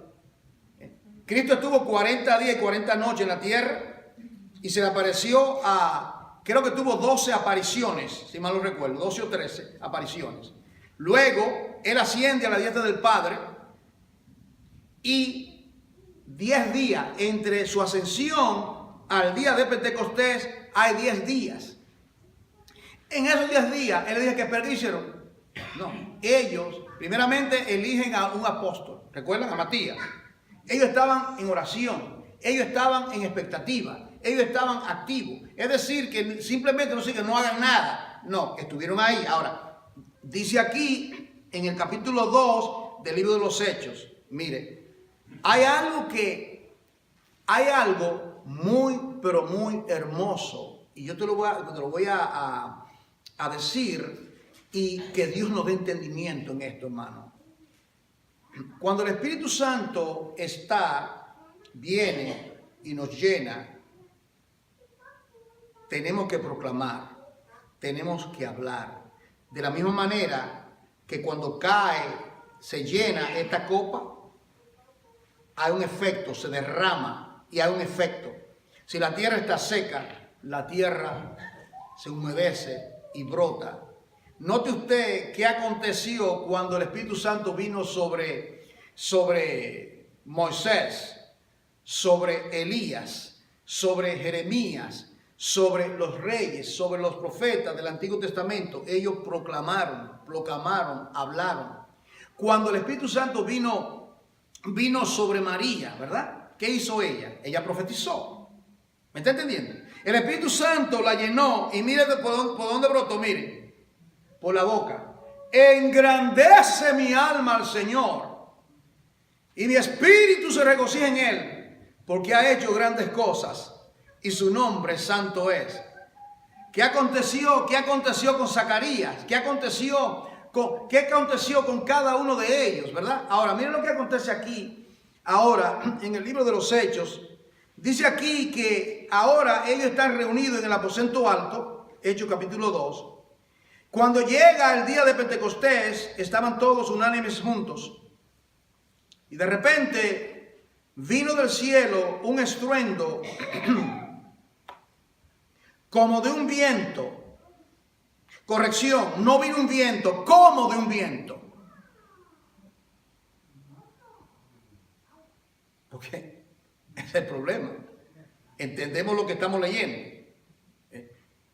Cristo estuvo 40 días y 40 noches en la tierra y se le apareció creo que tuvo 12 apariciones, si mal no recuerdo, 12 o 13 apariciones. Luego, Él asciende a la diestra del Padre y 10 días entre su ascensión al día de Pentecostés hay 10 días. En esos 10 días, Él dice que perdieron. No, ellos primeramente eligen a un apóstol. ¿Recuerdan? A Matías. Ellos estaban en oración. Ellos estaban en expectativa. Ellos estaban activos. Es decir, que simplemente no hagan nada. No, estuvieron ahí. Ahora, dice aquí en el capítulo 2 del libro de los Hechos. Mire, hay algo muy, pero muy hermoso. Y yo te lo voy a decir, y que Dios nos dé entendimiento en esto, hermano. Cuando el Espíritu Santo viene y nos llena, tenemos que proclamar, tenemos que hablar. De la misma manera que cuando se llena esta copa, hay un efecto, se derrama y hay un efecto. Si la tierra está seca, la tierra se humedece y brota. Note usted qué aconteció cuando el Espíritu Santo vino sobre Moisés, sobre Elías, sobre Jeremías, sobre los reyes, sobre los profetas del Antiguo Testamento. Ellos proclamaron, hablaron. Cuando el Espíritu Santo vino sobre María, ¿verdad? ¿Qué hizo ella? Ella profetizó. ¿Me está entendiendo? El Espíritu Santo la llenó y mire por dónde brotó, mire. Por la boca. Engrandece mi alma al Señor y mi espíritu se regocija en Él, porque ha hecho grandes cosas y su nombre santo es. ¿Qué aconteció? ¿Qué aconteció con Zacarías? ¿Qué aconteció con cada uno de ellos? ¿Verdad? Ahora, miren lo que acontece aquí. Ahora, en el libro de los Hechos, dice aquí que ahora ellos están reunidos en el aposento alto, Hechos capítulo 2. Cuando llega el día de Pentecostés, estaban todos unánimes juntos. Y de repente vino del cielo un estruendo como de un viento. Corrección, no vino un viento, como de un viento. Porque ese es el problema. Entendemos lo que estamos leyendo.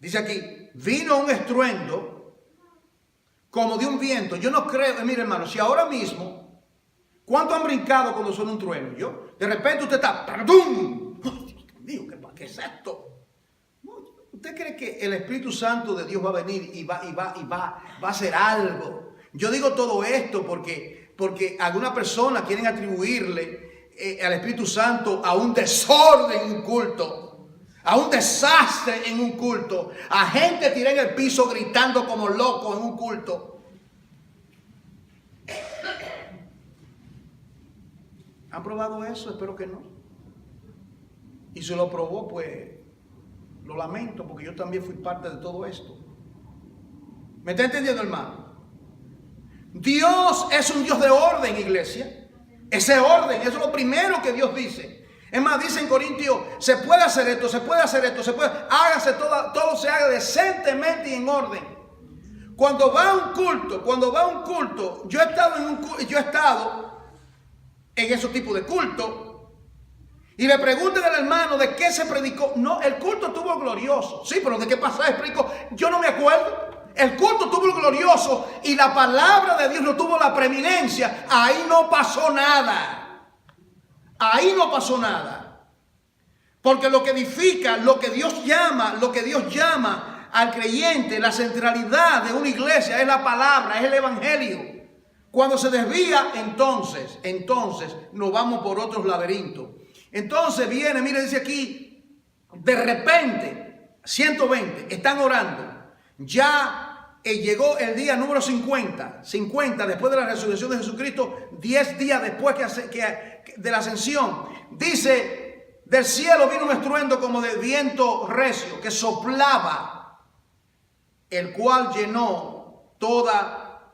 Dice aquí, vino un estruendo como de un viento. Yo no creo, mire hermano, si ahora mismo, ¿cuánto han brincado cuando suena un trueno? Yo, de repente usted está, ¡pum! Dios mío, ¿qué es esto? ¿Usted cree que el Espíritu Santo de Dios va a venir y va a hacer algo? Yo digo todo esto porque algunas personas quieren atribuirle al Espíritu Santo a un desorden en un culto, a un desastre en un culto, a gente tirada en el piso gritando como locos en un culto. ¿Han probado eso? Espero que no. Y si lo probó, pues lo lamento, porque yo también fui parte de todo esto. ¿Me está entendiendo, hermano? Dios es un Dios de orden, iglesia. Ese orden, eso es lo primero que Dios dice. Es más, dice en Corintios, se puede hacer esto, se puede hacer esto, se puede, hágase todo se haga decentemente y en orden. Cuando va a un culto, yo he estado en esos tipos de cultos. Y le preguntan al hermano de qué se predicó. No, el culto estuvo glorioso. Sí, pero ¿de qué pasaje predicó? Yo no me acuerdo. El culto tuvo glorioso y la palabra de Dios no tuvo la preeminencia. Ahí no pasó nada. Ahí no pasó nada. Porque lo que edifica, lo que Dios llama al creyente, la centralidad de una iglesia es la palabra, es el evangelio. Cuando se desvía, entonces nos vamos por otros laberintos. Entonces viene, mire, dice aquí, de repente, 120, están orando. Ya llegó el día número 50 después de la resurrección de Jesucristo, 10 días después de la ascensión. Dice, del cielo vino un estruendo como de viento recio que soplaba, el cual llenó toda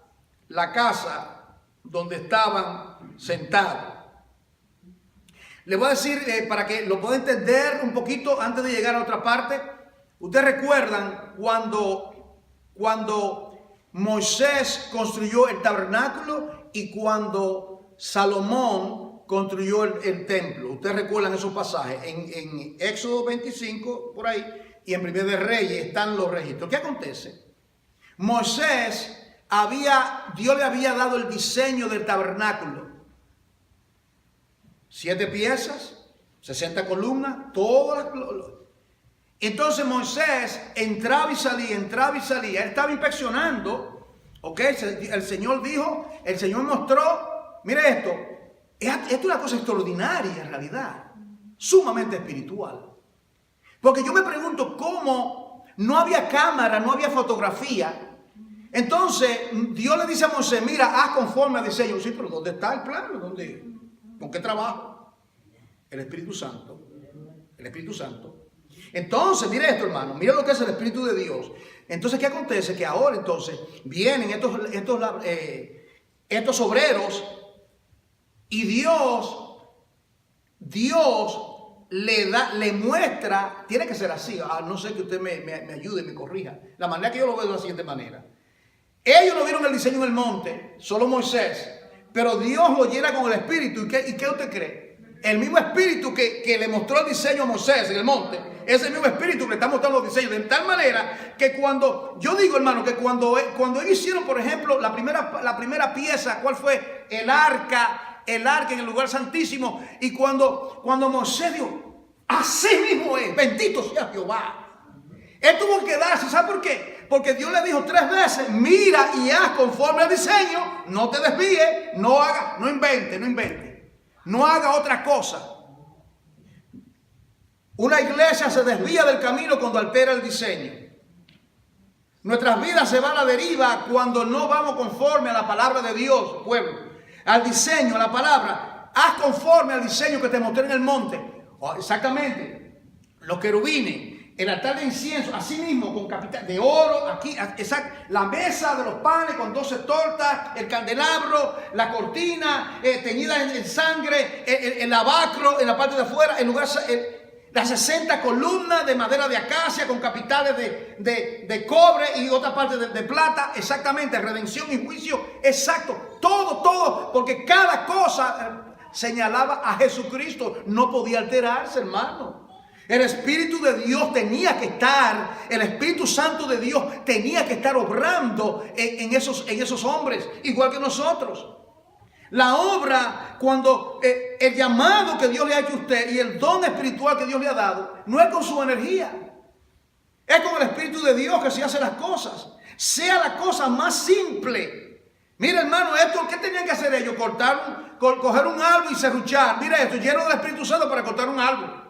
la casa donde estaban sentados. Le voy a decir, para que lo pueda entender un poquito antes de llegar a otra parte. Ustedes recuerdan cuando Moisés construyó el tabernáculo y cuando Salomón construyó el templo. Ustedes recuerdan esos pasajes. En Éxodo 25, por ahí, y en Primera de Reyes están los registros. ¿Qué acontece? Moisés Dios le había dado el diseño del tabernáculo. 7 piezas, 60 columnas, todas. Entonces Moisés entraba y salía. Él estaba inspeccionando. ¿Ok? El Señor mostró, mire esto. Esto es una cosa extraordinaria en realidad. Sumamente espiritual. Porque yo me pregunto cómo no había cámara, no había fotografía. Entonces Dios le dice a Moisés, mira, haz conforme al diseño. Sí, pero ¿dónde está el plano? ¿Con qué trabajo? El Espíritu Santo. El Espíritu Santo. Entonces, mire esto, hermano. Mire lo que es el Espíritu de Dios. Entonces, ¿qué acontece? Que ahora entonces vienen estos obreros y Dios le muestra, tiene que ser así, no sé que usted me ayude y me corrija. La manera que yo lo veo de la siguiente manera. Ellos no vieron el diseño en el monte, solo Moisés. Pero Dios lo llena con el Espíritu. ¿Y qué usted cree? El mismo Espíritu que le mostró el diseño a Moisés en el monte, es el mismo Espíritu que le está mostrando los diseños. De tal manera que yo digo, hermano, que cuando ellos hicieron, por ejemplo, la primera pieza, ¿cuál fue? El arca en el lugar santísimo. Y cuando Moisés dijo, así mismo es, bendito sea Jehová. Él tuvo que quedarse, ¿sabe por qué? Porque Dios le dijo 3 veces, mira y haz conforme al diseño, no te desvíes, no invente. No haga otra cosa. Una iglesia se desvía del camino cuando altera el diseño. Nuestras vidas se van a la deriva cuando no vamos conforme a la palabra de Dios, pueblo. Al diseño, a la palabra. Haz conforme al diseño que te mostré en el monte. Exactamente. Los querubines. El altar de incienso, así mismo, con capital de oro, aquí, exacto, la mesa de los panes con 12 tortas, el candelabro, la cortina teñida en sangre, el lavacro en la parte de afuera, las 60 columnas de madera de acacia con capitales de cobre y otra parte de plata, exactamente, redención y juicio, exacto, todo, porque cada cosa señalaba a Jesucristo. No podía alterarse, hermano. El Espíritu de Dios tenía que estar, el Espíritu Santo de Dios tenía que estar obrando en esos hombres, igual que nosotros. La obra, cuando el llamado que Dios le ha hecho a usted y el don espiritual que Dios le ha dado, no es con su energía, es con el Espíritu de Dios que se hacen las cosas. Sea la cosa más simple. Mira, hermano, esto, ¿qué tenían que hacer ellos? Coger un árbol y serruchar. Mira esto, lleno del Espíritu Santo para cortar un árbol.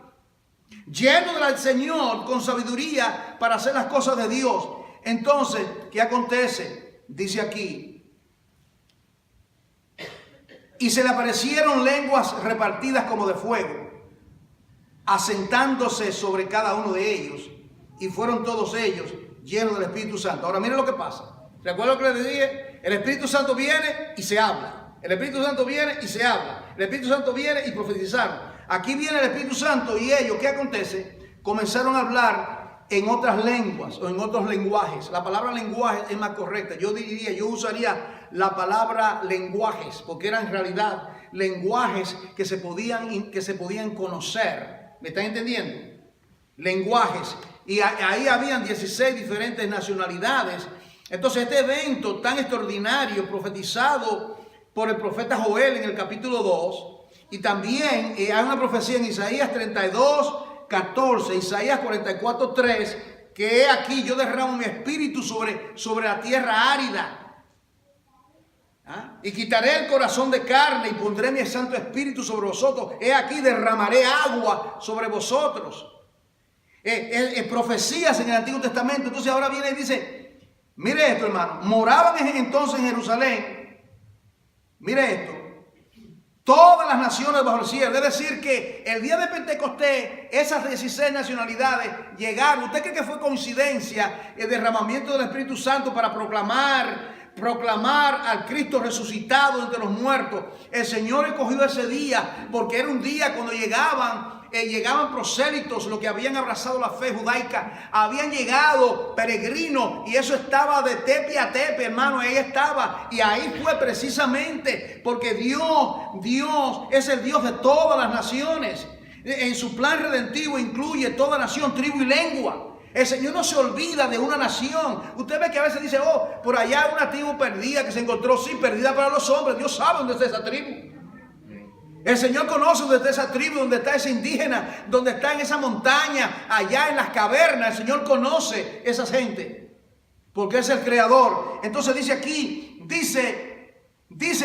Lleno del Señor con sabiduría para hacer las cosas de Dios. Entonces, ¿qué acontece? Dice aquí: y se le aparecieron lenguas repartidas como de fuego, asentándose sobre cada uno de ellos, y fueron todos ellos llenos del Espíritu Santo. Ahora miren lo que pasa. ¿Recuerdan lo que les dije? El Espíritu Santo viene y se habla. El Espíritu Santo viene y se habla. El Espíritu Santo viene y profetizaron. Aquí viene el Espíritu Santo y ellos, ¿qué acontece? Comenzaron a hablar en otras lenguas o en otros lenguajes. La palabra lenguaje es más correcta. Yo usaría la palabra lenguajes, porque eran en realidad lenguajes que se podían conocer. ¿Me están entendiendo? Lenguajes. Y ahí habían 16 diferentes nacionalidades. Entonces este evento tan extraordinario, profetizado por el profeta Joel en el capítulo 2, y también hay una profecía en Isaías 32, 14, Isaías 44, 3, que he aquí yo derramo mi espíritu sobre la tierra árida. Y quitaré el corazón de carne y pondré mi santo espíritu sobre vosotros. He aquí derramaré agua sobre vosotros. Profecías en el Antiguo Testamento. Entonces ahora viene y dice, mire esto, hermano, moraban entonces en Jerusalén. Mire esto. Todas las naciones bajo el cielo. Es decir, que el día de Pentecostés, esas 16 nacionalidades llegaron. ¿Usted cree que fue coincidencia el derramamiento del Espíritu Santo para proclamar al Cristo resucitado entre los muertos? El Señor escogió ese día porque era un día cuando llegaban prosélitos, los que habían abrazado la fe judaica, habían llegado peregrinos, y eso estaba de tepe a tepe, hermano, ahí estaba. Y ahí fue precisamente porque Dios es el Dios de todas las naciones. En su plan redentivo incluye toda nación, tribu y lengua. El Señor no se olvida de una nación. Usted ve que a veces dice, por allá hay una tribu perdida que se encontró, sí, perdida para los hombres. Dios sabe dónde está esa tribu. El Señor conoce dónde está esa tribu, dónde está ese indígena, dónde está en esa montaña, allá en las cavernas. El Señor conoce esa gente, porque es el creador. Entonces dice aquí, dice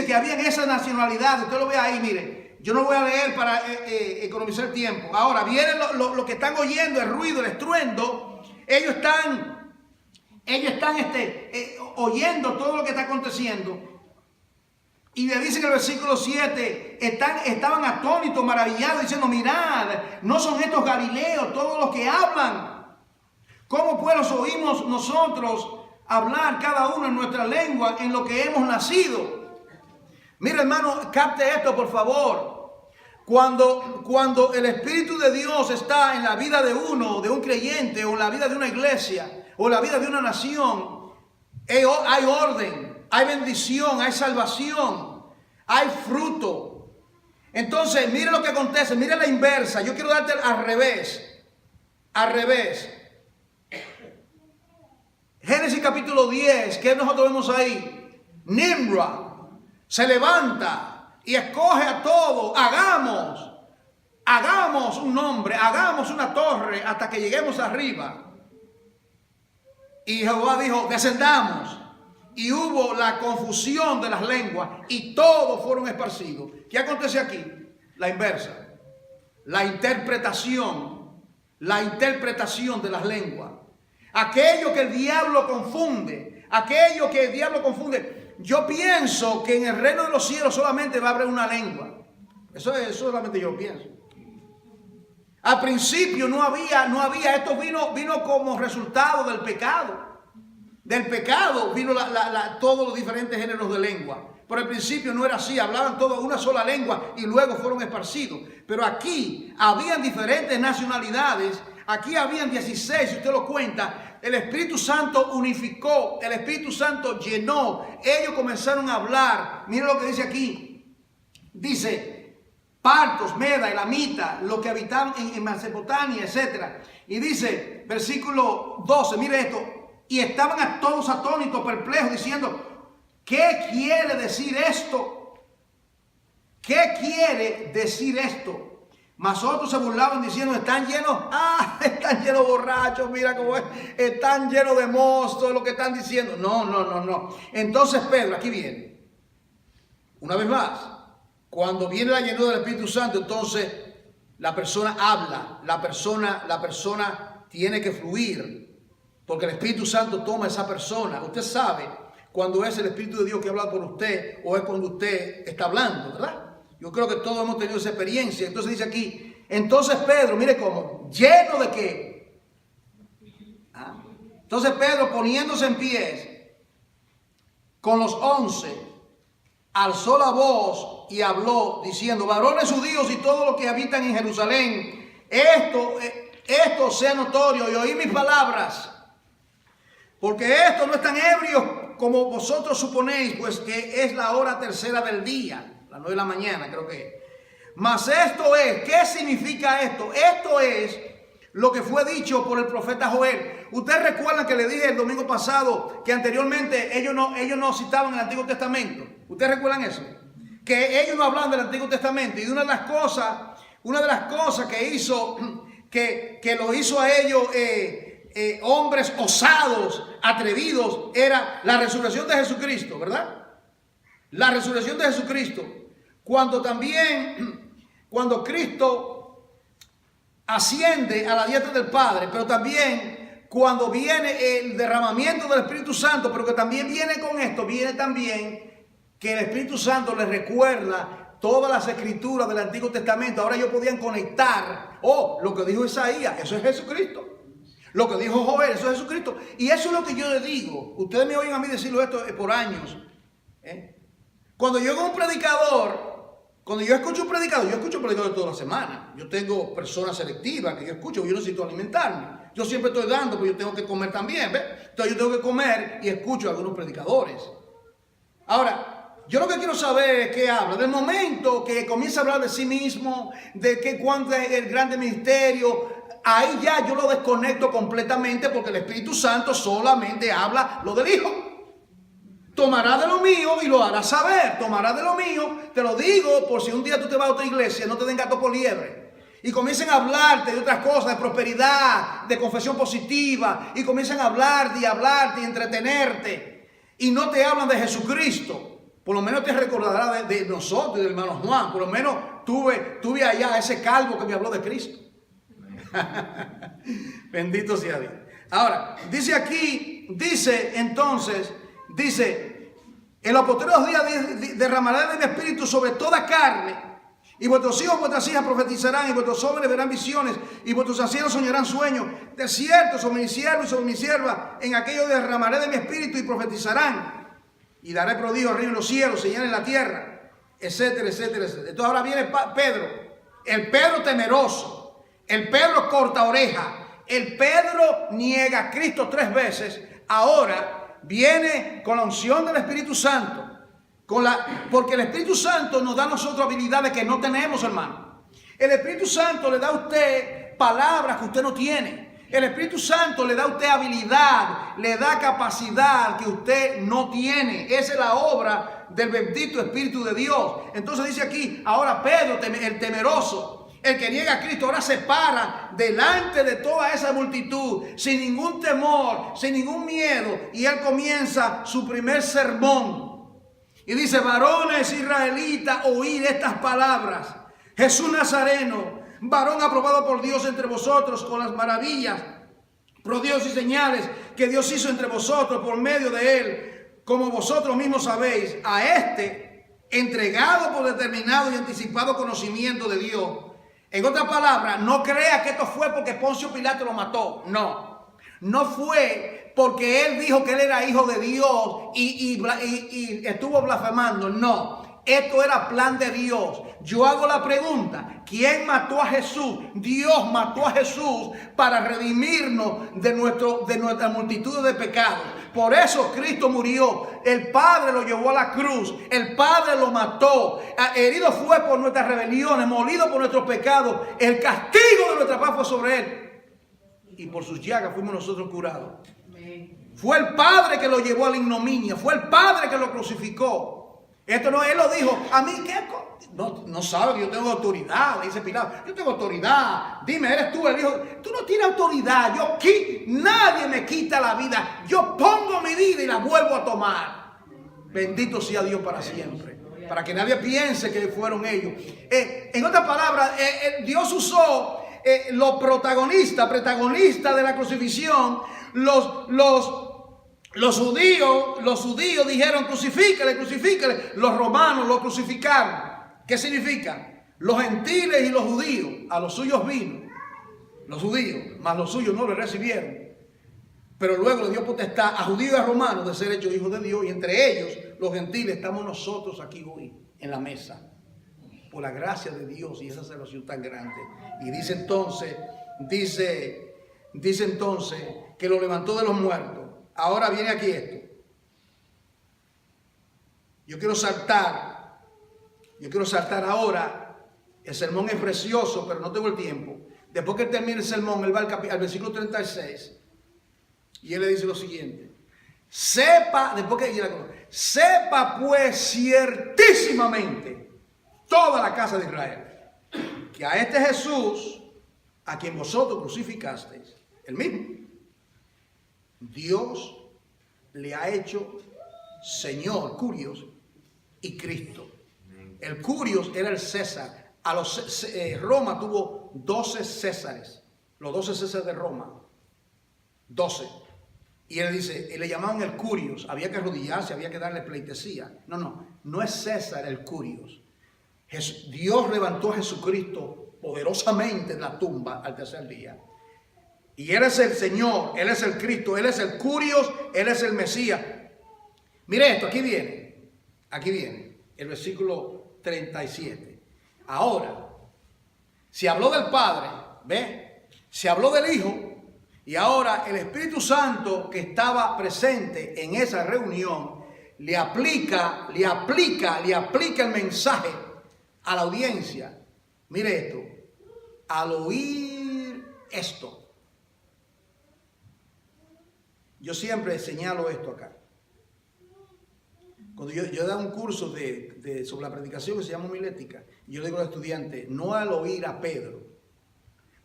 que había en esa nacionalidad. Usted lo ve ahí, mire. Yo no voy a leer para economizar tiempo. Ahora, vienen los que están oyendo el ruido, el estruendo. Ellos están oyendo todo lo que está aconteciendo. Y le dice en el versículo 7, estaban atónitos, maravillados, diciendo, mirad, ¿no son estos galileos todos los que hablan? ¿Cómo pues los oímos nosotros hablar cada uno en nuestra lengua en lo que hemos nacido? Mira, hermano, capte esto, por favor. Cuando el Espíritu de Dios está en la vida de uno, de un creyente, o en la vida de una iglesia, o en la vida de una nación, hay orden. Hay bendición, hay salvación, hay fruto. Entonces, mire lo que acontece, mire la inversa. Yo quiero darte al revés. Al revés. Génesis capítulo 10, ¿qué nosotros vemos ahí? Nimrod se levanta y escoge a todos. Hagamos un nombre, hagamos una torre hasta que lleguemos arriba. Y Jehová dijo, descendamos. Y hubo la confusión de las lenguas y todos fueron esparcidos. ¿Qué acontece aquí? La inversa. La interpretación de las lenguas. Aquello que el diablo confunde. Yo pienso que en el reino de los cielos solamente va a haber una lengua. Eso solamente yo pienso. Al principio no había, esto vino como resultado del pecado. Del pecado vino todos los diferentes géneros de lengua. Pero al principio no era así, hablaban todos una sola lengua y luego fueron esparcidos. Pero aquí habían diferentes nacionalidades, aquí habían 16, si usted lo cuenta. El Espíritu Santo unificó, el Espíritu Santo llenó, ellos comenzaron a hablar. Miren lo que dice aquí. Dice, partos, Meda, Elamita, los que habitaban en Mesopotamia, etc. Y dice, versículo 12, mire esto, y estaban todos atónitos, perplejos, diciendo, ¿qué quiere decir esto? ¿Qué quiere decir esto? Mas otros se burlaban diciendo, están llenos, están llenos borrachos, mira cómo es, están llenos de mozos, lo que están diciendo. No. Entonces Pedro, aquí viene, una vez más, cuando viene la llenura del Espíritu Santo, entonces la persona habla, la persona tiene que fluir, porque el Espíritu Santo toma a esa persona. Usted sabe cuando es el Espíritu de Dios que habla por usted o es cuando usted está hablando, ¿verdad? Yo creo que todos hemos tenido esa experiencia. Entonces dice aquí, entonces Pedro, mire cómo, ¿lleno de qué? Entonces Pedro, poniéndose en pies con los 11, alzó la voz y habló diciendo, varones judíos y todos los que habitan en Jerusalén, esto sea notorio y oí mis palabras, porque estos no están ebrios como vosotros suponéis, pues que es la hora tercera del día. Las 9 de la mañana creo que es. Mas esto es, ¿qué significa esto? Esto es lo que fue dicho por el profeta Joel. Ustedes recuerdan que le dije el domingo pasado que anteriormente ellos no citaban el Antiguo Testamento. ¿Ustedes recuerdan eso? Que ellos no hablan del Antiguo Testamento. Y una de las cosas que hizo, que lo hizo a ellos hombres osados, atrevidos, era la resurrección de Jesucristo, ¿verdad? La resurrección de Jesucristo. Cuando Cristo asciende a la diestra del Padre, pero también cuando viene el derramamiento del Espíritu Santo, pero que también viene con esto, viene también que el Espíritu Santo les recuerda todas las escrituras del Antiguo Testamento. Ahora ellos podían conectar, lo que dijo Isaías, eso es Jesucristo. Lo que dijo Joel, eso es Jesucristo. Y eso es lo que yo les digo. Ustedes me oyen a mí decirlo esto por años. Cuando yo escucho un predicador, yo escucho predicadores toda la semana. Yo tengo personas selectivas que yo escucho, yo necesito alimentarme. Yo siempre estoy dando, porque yo tengo que comer también, ¿ves? Entonces yo tengo que comer y escucho a algunos predicadores. Ahora, yo lo que quiero saber es qué habla. Del momento que comienza a hablar de sí mismo, de que cuánto es el grande ministerio, ahí ya yo lo desconecto completamente, porque el Espíritu Santo solamente habla lo del Hijo. Tomará de lo mío y lo hará saber. Tomará de lo mío, te lo digo por si un día tú te vas a otra iglesia, no te den gato por liebre. Y comiencen a hablarte de otras cosas, de prosperidad, de confesión positiva. Y comienzan a hablarte y entretenerte. Y no te hablan de Jesucristo. Por lo menos te recordará de nosotros y del hermano Juan. Por lo menos tuve allá ese calvo que me habló de Cristo. Bendito sea Dios. Ahora, dice aquí, en los postreros días derramaré de mi espíritu sobre toda carne, y vuestros hijos y vuestras hijas profetizarán, y vuestros jóvenes verán visiones, y vuestros ancianos soñarán sueños. De cierto, sobre mi siervo y sobre mi sierva, en aquello derramaré de mi espíritu y profetizarán, y daré prodigios arriba en los cielos, señales en la tierra, etcétera, etcétera, etcétera. Entonces ahora viene Pedro, el Pedro temeroso, el Pedro corta oreja, el Pedro niega a Cristo 3 veces. Ahora viene con la unción del Espíritu Santo, porque el Espíritu Santo nos da a nosotros habilidades que no tenemos, hermano. El Espíritu Santo le da a usted palabras que usted no tiene. El Espíritu Santo le da a usted habilidad, le da capacidad que usted no tiene. Esa es la obra del bendito Espíritu de Dios. Entonces dice aquí, ahora Pedro, el temeroso, el que niega a Cristo, ahora se para delante de toda esa multitud, sin ningún temor, sin ningún miedo, y él comienza su primer sermón. Y dice, varones israelitas, oíd estas palabras. Jesús Nazareno, varón aprobado por Dios entre vosotros con las maravillas, prodigios y señales que Dios hizo entre vosotros por medio de él, como vosotros mismos sabéis, a este, entregado por determinado y anticipado conocimiento de Dios. En otras palabras, no crea que esto fue porque Poncio Pilato lo mató. No fue porque él dijo que él era hijo de Dios y estuvo blasfemando. No, esto era plan de Dios. Yo hago la pregunta, ¿quién mató a Jesús? Dios mató a Jesús para redimirnos de nuestra multitud de pecados, Por eso Cristo murió. El Padre lo llevó a la cruz. El Padre lo mató. Herido fue por nuestras rebeliones, molido por nuestros pecados. El castigo de nuestra paz fue sobre él. Y por sus llagas fuimos nosotros curados. Fue el Padre que lo llevó a la ignominia. Fue el Padre que lo crucificó. Esto no, él lo dijo. A mí, ¿qué? No sabe que yo tengo autoridad. Le dice Pilato, yo tengo autoridad. Dime, ¿eres tú el hijo? Tú no tienes autoridad. Nadie me quita la vida. Yo pongo mi vida y la vuelvo a tomar. Bendito sea Dios para siempre. Para que nadie piense que fueron ellos. En otras palabras, Dios usó los protagonistas de la crucifixión. Los judíos dijeron crucifíquele. Los romanos lo crucificaron. ¿Qué significa? Los gentiles y los judíos, a los suyos vino. Los judíos, más los suyos no le recibieron. Pero luego le dio potestad a judíos y a romanos de ser hechos hijos de Dios. Y entre ellos, los gentiles, estamos nosotros aquí hoy en la mesa. Por la gracia de Dios y esa salvación tan grande. Y dice entonces que lo levantó de los muertos. Ahora viene aquí esto. Yo quiero saltar ahora. El sermón es precioso, pero no tengo el tiempo. Después que termine el sermón, él va al versículo 36. Y él le dice lo siguiente. Sepa pues ciertísimamente toda la casa de Israel, que a este Jesús, a quien vosotros crucificasteis, el mismo, Dios le ha hecho Señor, Curios, y Cristo. El Curios era el César. Roma tuvo 12 Césares. Los 12 Césares de Roma. 12. Y él dice, le llamaban el Curios. Había que arrodillarse, había que darle pleitesía. No es César el Curios. Dios levantó a Jesucristo poderosamente de la tumba al tercer día. Y Él es el Señor, Él es el Cristo, Él es el Curios, Él es el Mesías. Mire esto, aquí viene el versículo 37. Ahora, se habló del Padre, ¿ve? Se habló del Hijo, y ahora el Espíritu Santo que estaba presente en esa reunión le aplica el mensaje a la audiencia. Mire esto, al oír esto. Yo siempre señalo esto acá. Cuando yo da un curso sobre la predicación que se llama homilética, yo le digo a los estudiantes, no al oír a Pedro.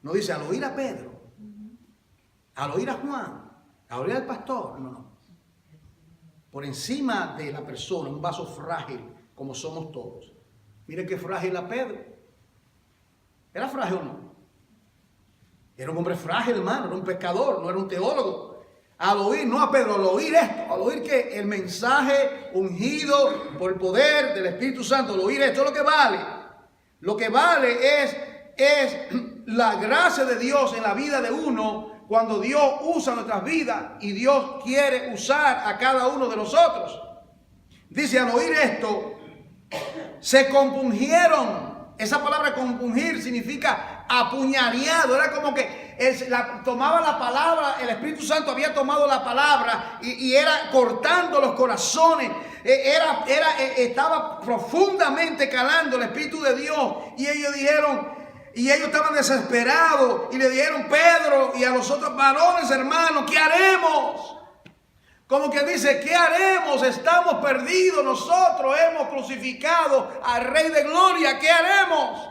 No dice al oír a Pedro, al oír a Juan, al oír al pastor. No. Por encima de la persona, un vaso frágil, como somos todos. Mire qué frágil era Pedro. ¿Era frágil o no? Era un hombre frágil, hermano, era un pecador, no era un teólogo. Al oír, no a Pedro, al oír esto, al oír que el mensaje ungido por el poder del Espíritu Santo, al oír esto, lo que vale es la gracia de Dios en la vida de uno cuando Dios usa nuestras vidas y Dios quiere usar a cada uno de nosotros. Dice, al oír esto, se compungieron. Esa palabra compungir significa apuñaleado. Era como que tomaba la palabra, el Espíritu Santo había tomado la palabra y era cortando los corazones. Estaba profundamente calando el Espíritu de Dios. Y ellos estaban desesperados y le dijeron, Pedro y a los otros varones, hermanos, ¿qué haremos? Como que dice, ¿qué haremos? Estamos perdidos, nosotros hemos crucificado al Rey de Gloria, ¿qué haremos?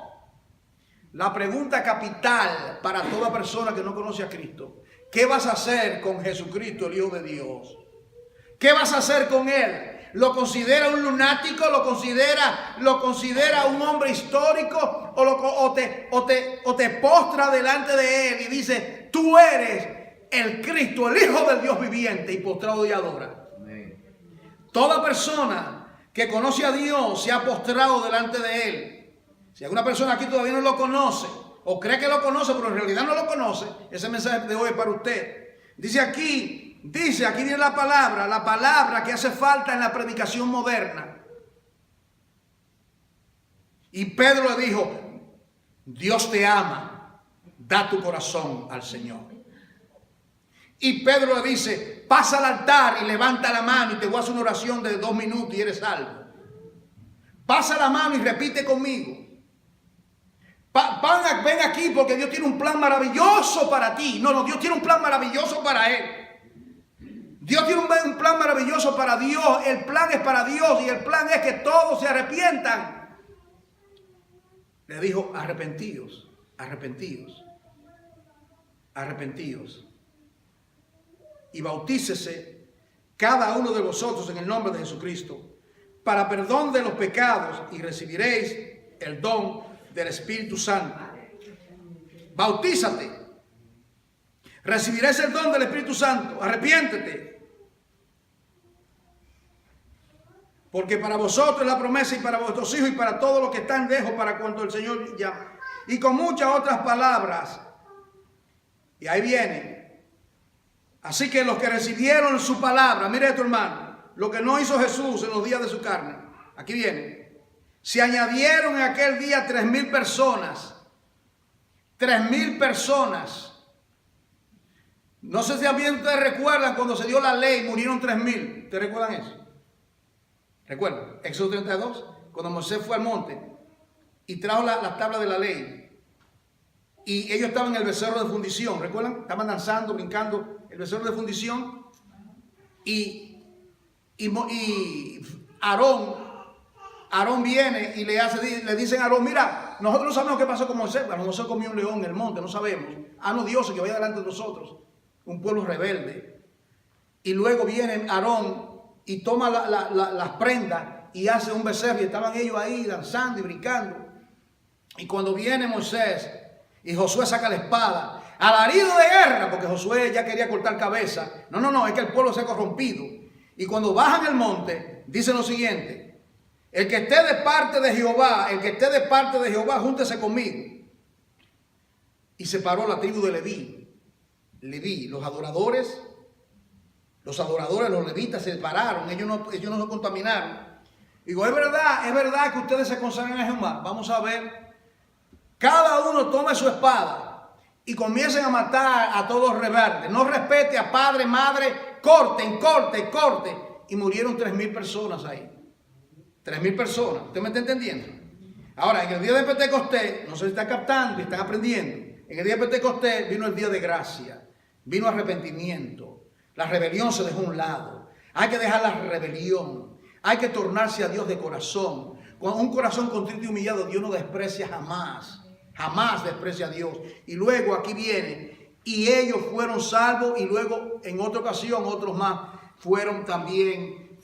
La pregunta capital para toda persona que no conoce a Cristo, ¿qué vas a hacer con Jesucristo, el Hijo de Dios? ¿Qué vas a hacer con Él? ¿Lo considera un lunático? ¿Lo considera un hombre histórico? ¿O te postra delante de Él y dice, tú eres el Cristo, el Hijo del Dios viviente, y postrado y adora? Amén. Toda persona que conoce a Dios se ha postrado delante de Él. Si alguna persona aquí todavía no lo conoce, o cree que lo conoce, pero en realidad no lo conoce, ese mensaje de hoy es para usted. Dice aquí viene la palabra que hace falta en la predicación moderna. Y Pedro le dijo, Dios te ama, da tu corazón al Señor. Y Pedro le dice, pasa al altar y levanta la mano y te voy a hacer una oración de 2 minutos y eres salvo. Pasa la mano y repite conmigo. Ven aquí porque Dios tiene un plan maravilloso para ti. No, Dios tiene un plan maravilloso para él. Dios tiene un plan maravilloso para Dios. El plan es para Dios y el plan es que todos se arrepientan. Le dijo, arrepentíos, arrepentíos, arrepentíos. Y bautícese cada uno de vosotros en el nombre de Jesucristo para perdón de los pecados y recibiréis el don del Espíritu Santo. Bautízate. Recibirás el don del Espíritu Santo. Arrepiéntete. Porque para vosotros es la promesa y para vuestros hijos y para todos los que están lejos, para cuando el Señor llama. Y con muchas otras palabras. Y ahí viene. Así que los que recibieron su palabra, mire esto, hermano, lo que no hizo Jesús en los días de su carne. Aquí viene. Se añadieron en aquel día 3,000 personas. 3,000 personas. No sé si también ustedes recuerdan cuando se dio la ley, murieron 3,000. ¿Ustedes recuerdan eso? ¿Recuerdan? Éxodo 32, cuando Moisés fue al monte y trajo las tablas de la ley. Y ellos estaban en el becerro de fundición, ¿recuerdan? Estaban danzando, brincando el becerro de fundición. Y Aarón viene y le dicen a Aarón, mira, nosotros no sabemos qué pasó con Moisés. Bueno, Moisés comió un león en el monte, no sabemos. No dioses que vaya delante de nosotros. Un pueblo rebelde. Y luego viene Aarón y toma las prendas y hace un becerro. Y estaban ellos ahí danzando y brincando. Y cuando viene Moisés y Josué saca la espada, alarido de guerra, porque Josué ya quería cortar cabeza. No, es que el pueblo se ha corrompido. Y cuando bajan el monte, dicen lo siguiente. El que esté de parte de Jehová, júntese conmigo. Y separó la tribu de Leví, los adoradores, los levitas se separaron, ellos no se contaminaron. Digo, es verdad que ustedes se consagran a Jehová. Vamos a ver. Cada uno tome su espada y comiencen a matar a todos los rebeldes. No respete a padre, madre, corten. Y murieron 3,000 personas ahí. 3,000 personas. ¿Usted me está entendiendo? Ahora, en el día de Pentecostés, no sé si está captando y están aprendiendo. En el día de Pentecostés vino el día de gracia. Vino arrepentimiento. La rebelión se dejó a un lado. Hay que dejar la rebelión. Hay que tornarse a Dios de corazón. Con un corazón contrito y humillado, Dios no desprecia jamás. Jamás desprecia a Dios. Y luego aquí viene. Y ellos fueron salvos. Y luego en otra ocasión, otros más fueron también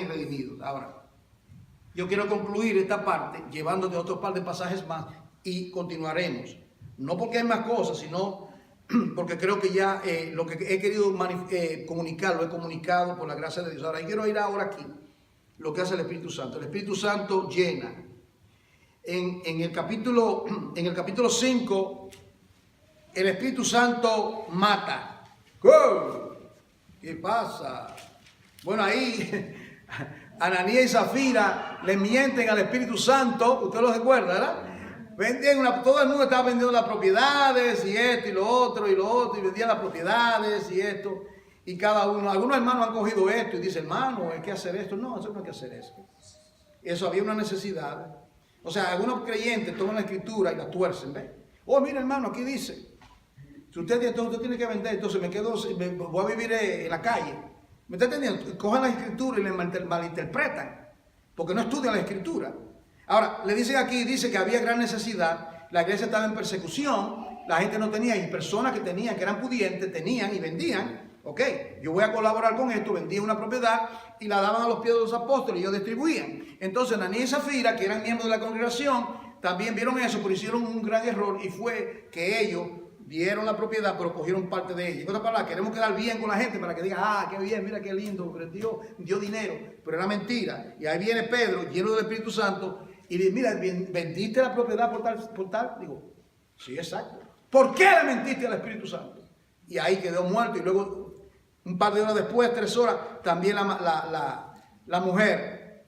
redimidos. Ahora, yo quiero concluir esta parte llevándote otro par de pasajes más y continuaremos. No porque hay más cosas, sino porque creo que ya lo que he querido comunicar, lo he comunicado por la gracia de Dios. Ahora, quiero ir ahora aquí, lo que hace el Espíritu Santo. El Espíritu Santo llena. En el capítulo 5, el Espíritu Santo mata. ¿Qué pasa? Bueno, ahí Ananías y Zafira le mienten al Espíritu Santo. Usted lo recuerda, ¿verdad? Todo el mundo estaba vendiendo las propiedades y esto y lo otro, y vendían las propiedades y esto. Y cada uno, algunos hermanos han cogido esto y dicen, hermano, hay que hacer esto. No, eso no hay que hacer esto. Eso había una necesidad. O sea, algunos creyentes toman la escritura y la tuercen, ¿ves? Oh, mira, hermano, aquí dice, si usted tiene que vender, entonces voy a vivir en la calle. ¿Me está entendiendo? Cojan la escritura y le malinterpretan, porque no estudian la escritura. Ahora, le dicen aquí, dice que había gran necesidad, la iglesia estaba en persecución, la gente no tenía, y personas que tenían, que eran pudientes, tenían y vendían. Ok, yo voy a colaborar con esto, vendían una propiedad y la daban a los pies de los apóstoles y ellos distribuían. Entonces, Ananías y Zafira, que eran miembros de la congregación, también vieron eso, pero hicieron un gran error y fue que ellos dieron la propiedad, pero cogieron parte de ella. En otras palabras, queremos quedar bien con la gente para que diga, qué bien, mira qué lindo, pero dio dinero. Pero era mentira. Y ahí viene Pedro, lleno del Espíritu Santo, y dice, mira, ¿vendiste la propiedad por tal? Digo, sí, exacto. ¿Por qué le mentiste al Espíritu Santo? Y ahí quedó muerto. Y luego, un par de horas después, 3 horas, también la mujer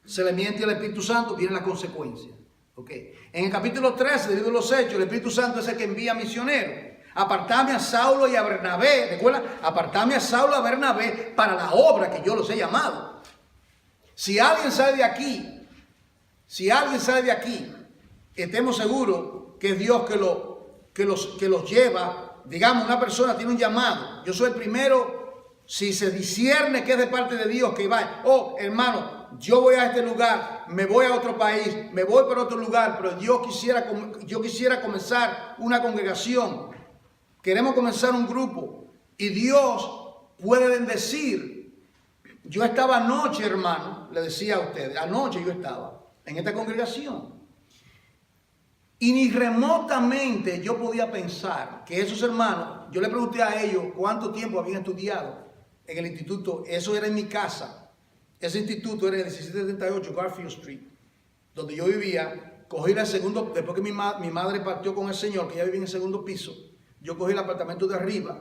se le miente al Espíritu Santo, viene la consecuencia. Okay. En el capítulo 13 del libro de los Hechos, el Espíritu Santo es el que envía misioneros. Apartadme a Saulo y a Bernabé, recuerda, apartadme a Saulo y a Bernabé para la obra que yo los he llamado. Si alguien sale de aquí, estemos seguros que es Dios que los lleva. Digamos, una persona tiene un llamado. Yo soy el primero, si se discierne que es de parte de Dios, que va, oh hermano, yo voy a este lugar, me voy a otro país, me voy para otro lugar, pero yo quisiera comenzar una congregación, queremos comenzar un grupo, y Dios puede bendecir. Yo estaba anoche, hermano, le decía a ustedes, anoche yo estaba en esta congregación. Y ni remotamente yo podía pensar que esos hermanos, yo le pregunté a ellos cuánto tiempo habían estudiado en el instituto. Eso era en mi casa. Ese instituto era en el 1778 Garfield Street, donde yo vivía. Cogí el segundo, después que mi madre partió con el Señor, que ella vivía en el segundo piso, yo cogí el apartamento de arriba,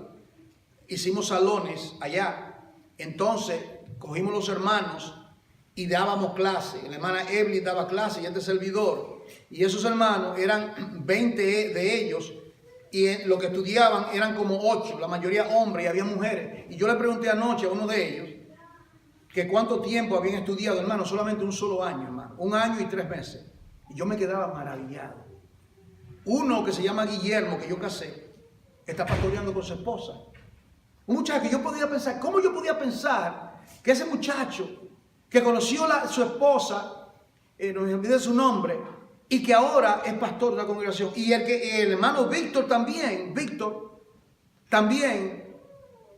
hicimos salones allá. Entonces cogimos los hermanos y dábamos clase. La hermana Evelyn daba clase y este servidor. Y esos hermanos eran 20 de ellos, y los que estudiaban eran como 8, la mayoría hombres y había mujeres. Y yo le pregunté anoche a uno de ellos que cuánto tiempo habían estudiado, hermano. Solamente un solo año, hermano, 1 año y 3 meses. Y yo me quedaba maravillado. Uno que se llama Guillermo, que yo casé, está pastoreando con su esposa. Un muchacho que yo podía pensar, ¿cómo yo podía pensar que ese muchacho que conoció a su esposa, no me olvidé su nombre, y que ahora es pastor de la congregación? Y el hermano Víctor también,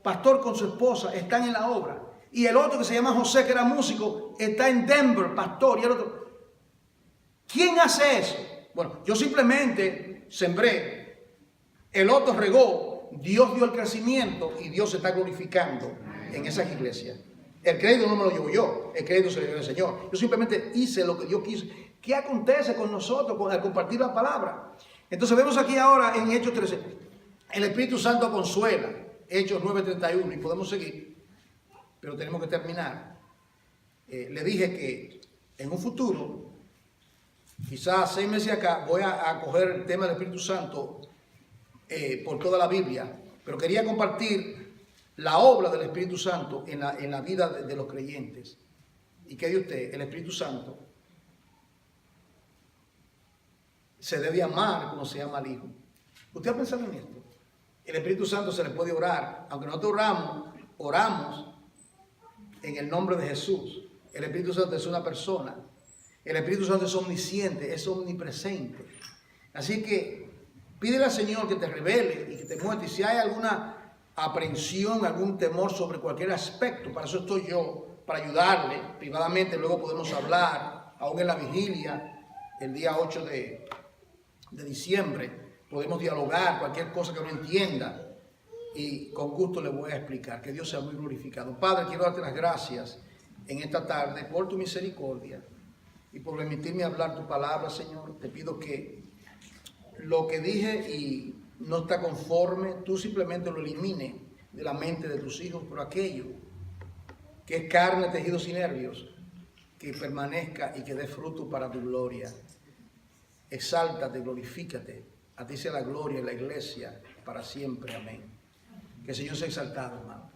pastor con su esposa, están en la obra. Y el otro que se llama José, que era músico, está en Denver, pastor. Y el otro, ¿quién hace eso? Bueno, yo simplemente sembré, el otro regó, Dios dio el crecimiento y Dios se está glorificando en esas iglesias. El crédito no me lo llevo yo, el crédito se lo lleva el Señor. Yo simplemente hice lo que Dios quiso. ¿Qué acontece con nosotros al compartir la palabra? Entonces vemos aquí ahora en Hechos 13, el Espíritu Santo consuela, Hechos 9:31, y podemos seguir, pero tenemos que terminar. Le dije que en un futuro, quizás 6 meses acá, voy a coger el tema del Espíritu Santo por toda la Biblia, pero quería compartir la obra del Espíritu Santo en la vida de los creyentes. ¿Y qué de usted? El Espíritu Santo se debe amar como se ama al Hijo. ¿Usted ha pensado en esto? El Espíritu Santo se le puede orar. Aunque nosotros oramos en el nombre de Jesús. El Espíritu Santo es una persona. El Espíritu Santo es omnisciente, es omnipresente. Así que pídele al Señor que te revele y que te muestre. Y si hay alguna aprensión, algún temor sobre cualquier aspecto, para eso estoy yo, para ayudarle privadamente. Luego podemos hablar, aún en la vigilia, el día 8 de diciembre, podemos dialogar cualquier cosa que no entienda y con gusto le voy a explicar. Que Dios sea muy glorificado. Padre, quiero darte las gracias en esta tarde por tu misericordia y por permitirme hablar tu palabra, Señor. Te pido que lo que dije y no está conforme, tú simplemente lo elimines de la mente de tus hijos, pero aquello que es carne, tejidos y nervios, que permanezca y que dé fruto para tu gloria. Exáltate, glorifícate. A ti sea la gloria en la iglesia para siempre. Amén. Que el Señor sea exaltado, hermano.